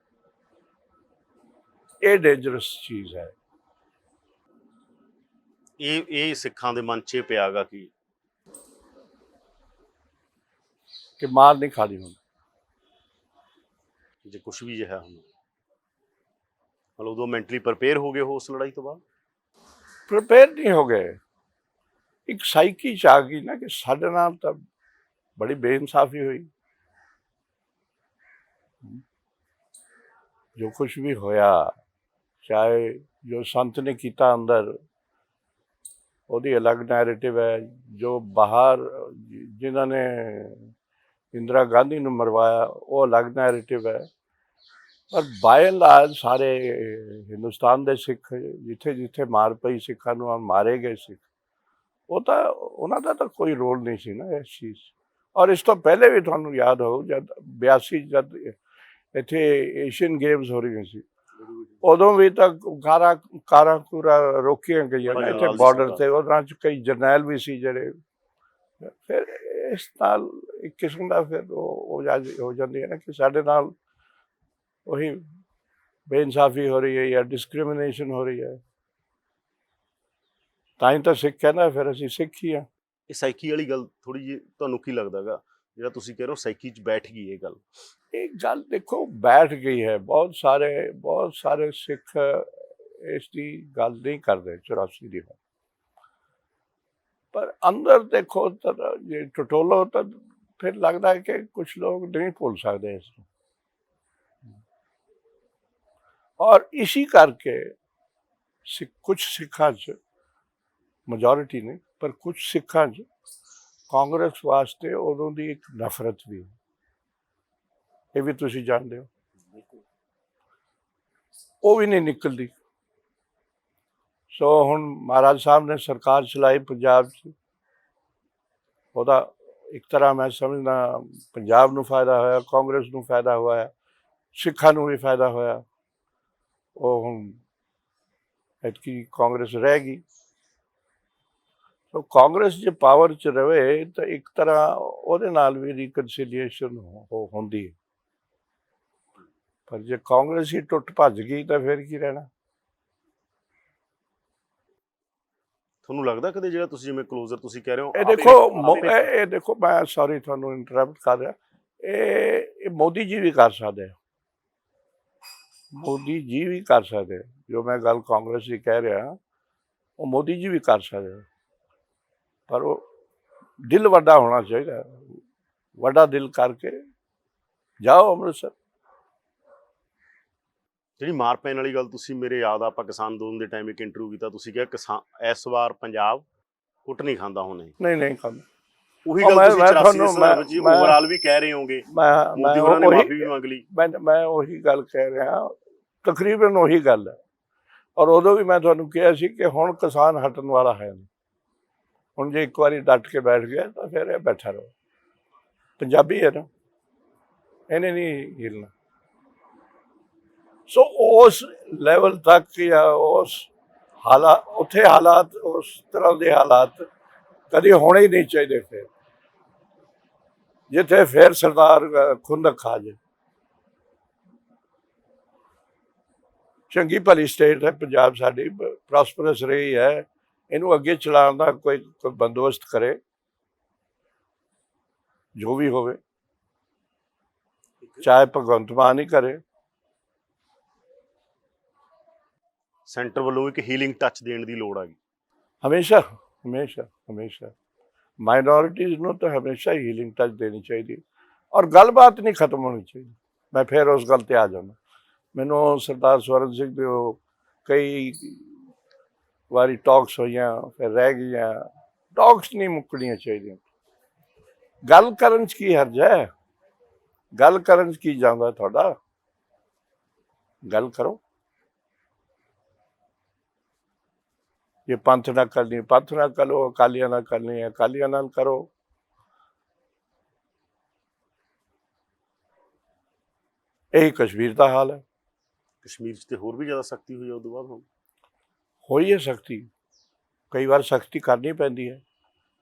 ਇਹ ਡੇਂਜਰਸ ਚੀਜ਼ ਹੈ। ਇਹ ਸਿੱਖਾਂ ਦੇ ਮਨ 'ਚ ਇਹ ਪਿਆ ਗਾ ਕਿ ਮਾਰ ਨਹੀਂ ਖਾਣੀ ਹੁਣ। ਜੇ ਕੁਛ ਵੀ ਜਿਹਾ ਹੁਣ ਮਤਲਬ ਉਦੋਂ ਮੈਂਟਲੀ ਪ੍ਰਪੇਅਰ ਹੋ ਗਏ ਹੋ ਉਸ ਲੜਾਈ ਤੋਂ ਬਾਅਦ? ਪ੍ਰਿਪੇਅਰ ਨਹੀਂ ਹੋ ਗਏ। ਇੱਕ ਸਾਈਕੀ 'ਚ ਆ ਗਈ ਨਾ ਕਿ ਸਾਡੇ ਨਾਲ ਤਾਂ ਬੜੀ ਬੇਇਨਸਾਫੀ ਹੋਈ। ਜੋ ਕੁਛ ਵੀ ਹੋਇਆ, ਚਾਹੇ ਜੋ ਸੰਤ ਨੇ ਕੀਤਾ ਅੰਦਰ, ਉਹਦੀ ਅਲੱਗ ਨੈਰੇਟਿਵ ਹੈ। ਜੋ ਬਾਹਰ ਜਿਨ੍ਹਾਂ ਨੇ ਇੰਦਰਾ ਗਾਂਧੀ ਨੂੰ ਮਰਵਾਇਆ, ਉਹ ਅਲੱਗ ਨੈਰੇਟਿਵ ਹੈ। ਪਰ ਬਾਏ ਐਂਡ ਲਾਰਜ ਸਾਰੇ ਹਿੰਦੁਸਤਾਨ ਦੇ ਸਿੱਖ ਜਿੱਥੇ ਜਿੱਥੇ ਮਾਰ ਪਈ ਸਿੱਖਾਂ ਨੂੰ, ਮਾਰੇ ਗਏ ਸਿੱਖ, ਉਹ ਤਾਂ ਉਹਨਾਂ ਦਾ ਤਾਂ ਕੋਈ ਰੋਲ ਨਹੀਂ ਸੀ ਨਾ ਇਸ ਚੀਜ਼। ਔਰ ਇਸ ਤੋਂ ਪਹਿਲੇ ਵੀ ਤੁਹਾਨੂੰ ਯਾਦ ਹੋਊ ਜਦ 82 ਜਦ ਇੱਥੇ ਏਸ਼ੀਅਨ ਗੇਮਸ ਹੋ ਰਹੀਆਂ ਸੀ, ਉਦੋਂ ਵੀ ਤਾਂ ਕਾਰਾਂ ਕੂਰਾ ਰੋਕੀਆਂ ਗਈਆਂ ਨੇ ਇੱਥੇ ਬਾਰਡਰ ਤੇ। ਉਹਨਾਂ 'ਚ ਕਈ ਜਰਨੈਲ ਵੀ ਸੀ ਜਿਹੜੇ ਫਿਰ ਇਸ ਨਾਲ ਇੱਕ ਕਿਸਮ ਦਾ ਫਿਰ ਉਹ ਹੋ ਜਾਂਦੀ ਹੈ ਨਾ ਕਿ ਸਾਡੇ ਨਾਲ ਉਹੀ ਬੇਇਨਸਾਫੀ ਹੋ ਰਹੀ ਹੈ ਜਾਂ ਡਿਸਕ੍ਰਿਮੀਨੇਸ਼ਨ ਹੋ ਰਹੀ ਹੈ। ਤਾਂ ਹੀ ਤਾਂ ਸਿੱਖ ਕਹਿੰਦਾ ਫਿਰ ਅਸੀਂ ਸਿੱਖ ਹੀ ਹਾਂ। ਇਹ ਸਾਈਕੀ ਵਾਲੀ ਗੱਲ ਥੋੜੀ ਜਿਹੀ ਤੁਹਾਨੂੰ ਕੀ ਲੱਗਦਾ ਗਾ, ਜਿਹੜਾ ਤੁਸੀਂ ਕਹਿ ਰਹੇ ਹੋ ਸਾਈਕੀ 'ਚ ਬੈਠ ਗਈ ਇਹ ਗੱਲ? ਇਹ ਗੱਲ ਦੇਖੋ ਬੈਠ ਗਈ ਹੈ। ਬਹੁਤ ਸਾਰੇ ਸਿੱਖ ਇਸ ਦੀ ਗੱਲ ਨਹੀਂ ਕਰਦੇ 84 ਦੀ। ਪਰ ਅੰਦਰ ਦੇਖੋ ਤਾਂ ਜੇ ਟਟੋਲੋ ਤਾਂ ਫਿਰ ਲੱਗਦਾ ਹੈ ਕਿ ਕੁਛ ਲੋग ਨਹੀਂ ਭੁੱਲ ਸਕਦੇ ਇਸ ਨੂੰ। ਔਰ ਇसी ਕਰਕੇ ਕੁਛ ਸਿੱਖਾਂ 'ਚ, ਮੈਜੋਰਿਟੀ ਨਹੀਂ ਪਰ ਕੁਛ ਸਿੱਖਾਂ 'ਚ ਕਾਂਗਰਸ ਵਾਸਤੇ ਉਦੋਂ ਦੀ ਇੱਕ ਨਫ਼ਰਤ ਵੀ ਹੈ। ਇਹ ਵੀ ਤੁਸੀਂ ਜਾਣਦੇ ਹੋ। ਉਹ ਵੀ ਨਹੀਂ ਨਿਕਲਦੀ। ਸੋ ਹੁਣ ਮਹਾਰਾਜ ਸਾਹਿਬ ਨੇ ਸਰਕਾਰ ਚਲਾਈ ਪੰਜਾਬ 'ਚ, ਉਹਦਾ ਇੱਕ ਤਰ੍ਹਾਂ ਮੈਂ ਸਮਝਦਾ ਪੰਜਾਬ ਨੂੰ ਫਾਇਦਾ ਹੋਇਆ, ਕਾਂਗਰਸ ਨੂੰ ਫਾਇਦਾ ਹੋਇਆ, ਸਿੱਖਾਂ ਨੂੰ ਵੀ ਫਾਇਦਾ ਹੋਇਆ। ਉਹ ਹੁਣ ਐਤਕੀ ਕਾਂਗਰਸ ਰਹਿ ਗਈ। ਸੋ ਕਾਂਗਰਸ ਜੇ ਪਾਵਰ 'ਚ ਰਵੇ ਤਾਂ ਇੱਕ ਤਰ੍ਹਾਂ ਉਹਦੇ ਨਾਲ ਵੀ ਰਿਕਨਸੀਲੀਏਸ਼ਨ ਹੁੰਦੀ ਹੈ। ਪਰ ਜੇ ਕਾਂਗਰਸ ਹੀ ਟੁੱਟ ਭੱਜ ਗਈ ਤਾਂ ਫਿਰ ਕੀ ਰਹਿਣਾ? ਤੁਹਾਨੂੰ ਲੱਗਦਾ ਕਦੇ ਜਿਹੜਾ ਤੁਸੀਂ ਜਿਵੇਂ ਕਲੋਜ਼ਰ ਤੁਸੀਂ ਕਹਿ ਰਹੇ ਹੋ, ਇਹ ਦੇਖੋ ਮੈਂ ਸੌਰੀ ਤੁਹਾਨੂੰ ਇੰਟਰਰਪਟ ਕਰ ਰਿਹਾ, ਇਹ ਮੋਦੀ ਜੀ ਵੀ ਕਰ ਸਕਦੇ ਆ। ਮੋਦੀ ਜੀ ਵੀ ਕਰ ਸਕਦੇ। ਜੋ ਮੈਂ ਗੱਲ ਕਾਂਗਰਸ ਦੀ ਕਹਿ ਰਿਹਾ ਉਹ ਮੋਦੀ ਜੀ ਵੀ ਕਰ ਸਕਦੇ। ਪਰ ਉਹ ਦਿਲ ਵੱਡਾ ਹੋਣਾ ਚਾਹੀਦਾ। ਵੱਡਾ ਦਿਲ ਕਰਕੇ ਜਾਓ ਅੰਮ੍ਰਿਤਸਰ। ਜਿਹੜੀ ਮਾਰ ਪੈਣ ਵਾਲੀ ਗੱਲ ਤੁਸੀਂ ਮੇਰੇ ਯਾਦ ਆ, ਆਪਾਂ ਕਿਸਾਨ ਅੰਦੋਲਨ ਦੇ ਟਾਈਮ ਇੱਕ ਇੰਟਰਵਿਊ ਕੀਤਾ, ਤੁਸੀਂ ਕਿਹਾ ਕਿਸਾਨ ਇਸ ਵਾਰ ਪੰਜਾਬ ਕੁੱਟ ਨਹੀਂ ਖਾਂਦਾ ਹੁਣ। ਨਹੀਂ ਖਾਂਦਾ। ਉਹੀ ਗੱਲ ਤੁਸੀਂ 84 ਦੇ ਸੰਦਰਭ ਵਿੱਚ ਓਵਰਆਲ ਵੀ ਕਹਿ ਰਹੇ ਹੋਗੇ। ਮੋਦੀ ਹੋਰਾਂ ਨੇ ਮਾਫੀ ਵੀ ਮੰਗ ਲਈ। ਮੈਂ ਉਹੀ ਗੱਲ ਕਹਿ ਰਿਹਾ, ਤਕਰੀਬਨ ਉਹੀ ਗੱਲ ਹੈ। ਔਰ ਉਦੋਂ ਵੀ ਮੈਂ ਤੁਹਾਨੂੰ ਕਿਹਾ ਸੀ ਕਿ ਹੁਣ ਕਿਸਾਨ ਹਟਣ ਵਾਲਾ ਹੈ ਨਹੀਂ। ਹੁਣ ਜੇ ਇੱਕ ਵਾਰੀ ਡਟ ਕੇ ਬੈਠ ਗਿਆ ਤਾਂ ਫਿਰ ਇਹ ਬੈਠਾ ਰਹੋ। ਪੰਜਾਬੀ ਹੈ ਨਾ, ਇਹਨੇ ਨਹੀਂ ਹਿੱਲਣਾ। ਸੋ ਉਸ ਲੈਵਲ ਤੱਕ ਜਾਂ ਉਸ ਹਾਲਾਤ, ਉੱਥੇ ਹਾਲਾਤ ਉਸ ਤਰ੍ਹਾਂ ਦੇ ਹਾਲਾਤ ਕਦੇ ਹੋਣੇ ਹੀ ਨਹੀਂ ਚਾਹੀਦੇ। ਫਿਰ ਜਿੱਥੇ ਫਿਰ ਸਰਦਾਰ ਖੁੰਦਕ ਖਾ ਜਾਏ। ਚੰਗੀ ਭਲੀ ਸਟੇਟ ਹੈ ਪੰਜਾਬ ਸਾਡੀ, ਪ੍ਰੋਸਪਰਸ ਰਹੀ ਹੈ। ਇਹਨੂੰ ਅੱਗੇ ਚਲਾਉਣ ਦਾ ਕੋਈ ਬੰਦੋਬਸਤ ਕਰੇ, ਜੋ ਵੀ ਹੋਵੇ, ਚਾਹੇ ਭਗਵੰਤ ਮਾਨ ਹੀ ਕਰੇ। ਸੈਂਟਰ ਵੱਲੋਂ ਇੱਕ ਹੀਲਿੰਗ ਟੱਚ ਦੇਣ ਦੀ ਲੋੜ ਆ ਗਈ। ਹਮੇਸ਼ਾ ਮਾਈਨੋਰਿਟੀਜ਼ ਨੂੰ ਤਾਂ ਹਮੇਸ਼ਾ ਹੀ ਹੀਲਿੰਗ ਟੱਚ ਦੇਣੀ ਚਾਹੀਦੀ। ਔਰ ਗੱਲਬਾਤ ਨਹੀਂ ਖਤਮ ਹੋਣੀ ਚਾਹੀਦੀ। ਮੈਂ ਫਿਰ ਉਸ ਗੱਲ 'ਤੇ ਆ ਜਾਂਦਾ। ਮੈਨੂੰ ਸਰਦਾਰ ਸਵਰਨ ਸਿੰਘ ਦੇ ਕਈ ਵਾਰੀ ਟਾਕਸ ਹੋਈਆਂ, ਫਿਰ ਰਹਿ ਗਈਆਂ। ਟਾਕਸ ਨਹੀਂ ਮੁੱਕਣੀਆਂ ਚਾਹੀਦੀਆਂ। ਗੱਲ ਕਰਨ 'ਚ ਕੀ ਹਰਜ ਹੈ? ਗੱਲ ਕਰਨ 'ਚ ਕੀ ਜਾਂਦਾ ਤੁਹਾਡਾ? ਗੱਲ ਕਰੋ। ਜੇ ਪੰਥ ਨਾਲ ਕਰਨੀ ਪੰਥ ਨਾਲ ਕਰੋ, ਅਕਾਲੀਆਂ ਨਾਲ ਕਰਨੀ ਹੈ ਅਕਾਲੀਆਂ ਨਾਲ ਕਰੋ। ਇਹੀ ਕਸ਼ਮੀਰ ਦਾ ਹਾਲ ਹੈ। ਕਸ਼ਮੀਰ 'ਚ ਤੇ ਹੋਰ ਵੀ ਜ਼ਿਆਦਾ ਸਖਤੀ ਹੋਈ ਹੈ ਉਦੋਂ ਬਾਅਦ। ਹੁਣ ਹੋਈ ਹੈ ਸਖਤੀ, ਕਈ ਵਾਰ ਸਖਤੀ ਕਰਨੀ ਪੈਂਦੀ ਹੈ।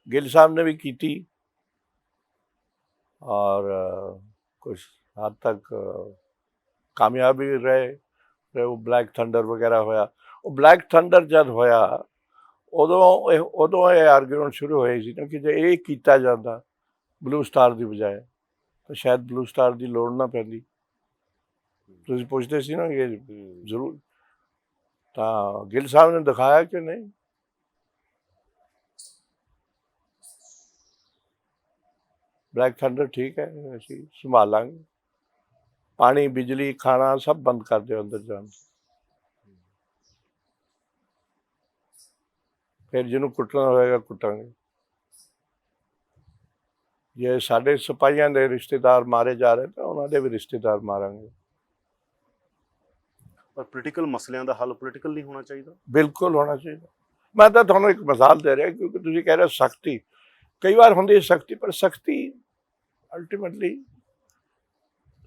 ਗਿੱਲ ਸਾਹਿਬ ਨੇ ਵੀ ਕੀਤੀ ਔਰ ਕੁਛ हद तक कामयाब भी रहे। फिर वो ब्लैक थंडर वगैरह होया। वो ब्लैक थंडर जद होया उदों ये आर्गूमेंट शुरू होए सी ना कि जे ये कीता जांदा ब्लू स्टार ਦੀ ਬਜਾਏ ਤਾਂ ਸ਼ਾਇਦ ਬਲੂ ਸਟਾਰ ਦੀ ਲੋੜ ਨਾ ਪੈਂਦੀ। ਤੁਸੀਂ ਪੁੱਛਦੇ ਸੀ ਨਾ ਕਿ ਜ਼ਰੂਰ, ਤਾਂ ਗਿੱਲ ਸਾਹਿਬ ਨੇ ਦਿਖਾਇਆ ਕਿ ਨਹੀਂ। ब्लैक थंडर ठीक है, ਅਸੀਂ ਸੰਭਾਲ ਲਾਂਗੇ। पानी बिजली खाना सब बंद कर दो अंदर जान। फिर जिन्हों कुटना होएगा कुटांगे। जे साढ़े सिपाहियों के रिश्तेदार मारे जा रहे तो उन्होंने भी रिश्तेदार मारांगे। पर पोलिटिकल मसलियां दा हल पोलिटिकल नहीं होना चाहिए। बिल्कुल होना चाहिए। मैं तो तुहानू एक मिसाल दे रहा क्योंकि तुसीं कह रहे सख्ती, कई बार होंदी है सख्ती, पर सख्ती अल्टीमेटली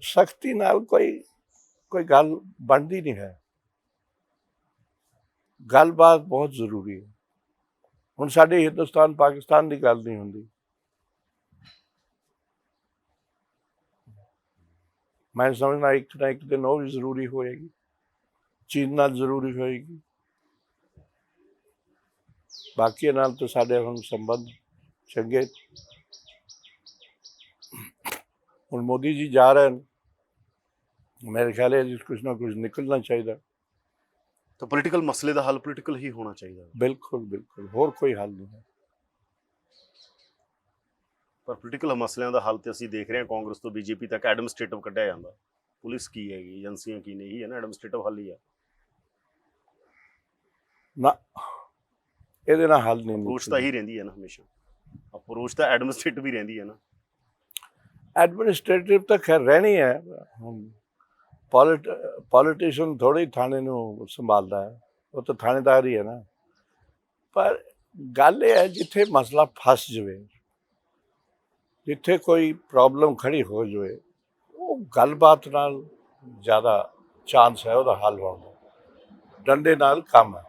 सख्ती नाल कोई गल बनती नहीं है। गलबात बहुत जरूरी है। हुण साडे हिंदुस्तान पाकिस्तान की गल नहीं होंदी। मैं समझना एक ना एक दिन वो भी जरूरी होएगी, चीन नाल जरूरी होएगी। बाकी नाल तो साडे हुण संबंध चंगे। हुण मोदी जी जा रहे हैं, मेरे ख्याल है कुछ ना कुछ निकलना चाहिए। तो पोलिटिकल मसले का हल पोलिटिकल ही होना चाहिए। बिल्कुल बिल्कुल, होर कोई हल नहीं है। पर पोलिटिकल मसलियां का हल तो असीं देख रहे हैं कांग्रेस तो बीजेपी तक एडमिनिस्ट्रेटिव कढ़िया जाता। पुलिस की हैगी, एजेंसियां की नहीं है ना, एडमिनिस्ट्रेटिव हल ही है ना, ਇਹਦੇ ਨਾਲ हल नहीं। अप्रोच तो ही रही है ना हमेशा, अप्रोच तो एडमिनिस्ट्रेटिव भी रही है ना। एडमिनिस्ट्रेटिव तो खैर रहनी है। पॉलिटिशियन थोड़े ही थाने ਨੂੰ ਸੰਭਾਲਦਾ है, वो तो थानेदार ही है ना। पर गल ये है जिथे मसला फस जाए, जिथे कोई प्रॉब्लम खड़ी हो जाए, वो गलबात नाल ज़्यादा चांस है ਉਹਦਾ हल होने ਦਾ। डंडे नाल कम है,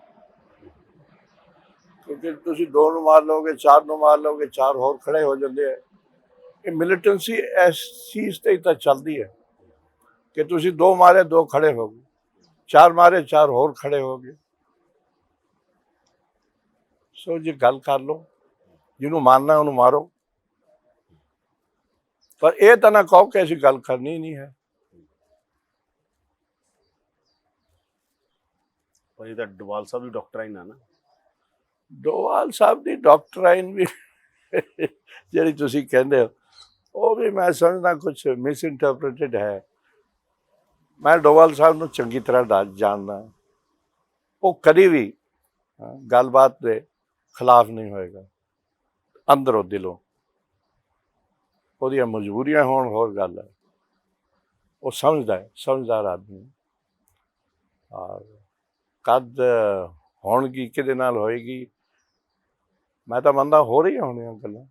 क्योंकि ਤੁਸੀਂ 2 ਨੂੰ मार लोगे, 4 ਨੂੰ मार लोगे, 4 होर खड़े हो जाते हैं। ये मिलिटेंसी इस चीज़ ते तो चलती है कि तुसी 2 मारे 2 खड़े हो गए, 4 मारे 4 होर खड़े हो गए। सो जी गल कर लो, जिन्हों मारना उन्होंने मारो, पर यह तो ना कहो कि ऐसी गल करनी ही नहीं है। पर ये डोवाल साहब की डॉक्टराइन है ना। डोवाल साहब की डॉक्टराइन भी जी तुसी कहते हो, वो भी मैं समझना कुछ मिसइंटरप्रेटेड है। मैं डोवाल साहब को चंगी तरह जानना, वो कभी भी गलबात के खिलाफ नहीं होएगा अंदरों दिलों। वो मजबूरियां होण होर गल है, वो समझदार आदमी। और कद होणगी किहदे नाल होएगी, मैं तो मनदा हो रही होनी गल्लां।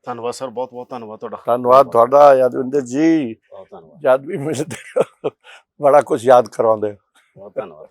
धन्यवाद सर, बहुत बहुत धन्यवाद तुहाडा। धन्यवाद तुहाडा यादविंदर जी, बहुत धन्यवाद। जद भी मिलते हो बड़ा कुछ याद करवाते हो। बहुत धन्यवाद।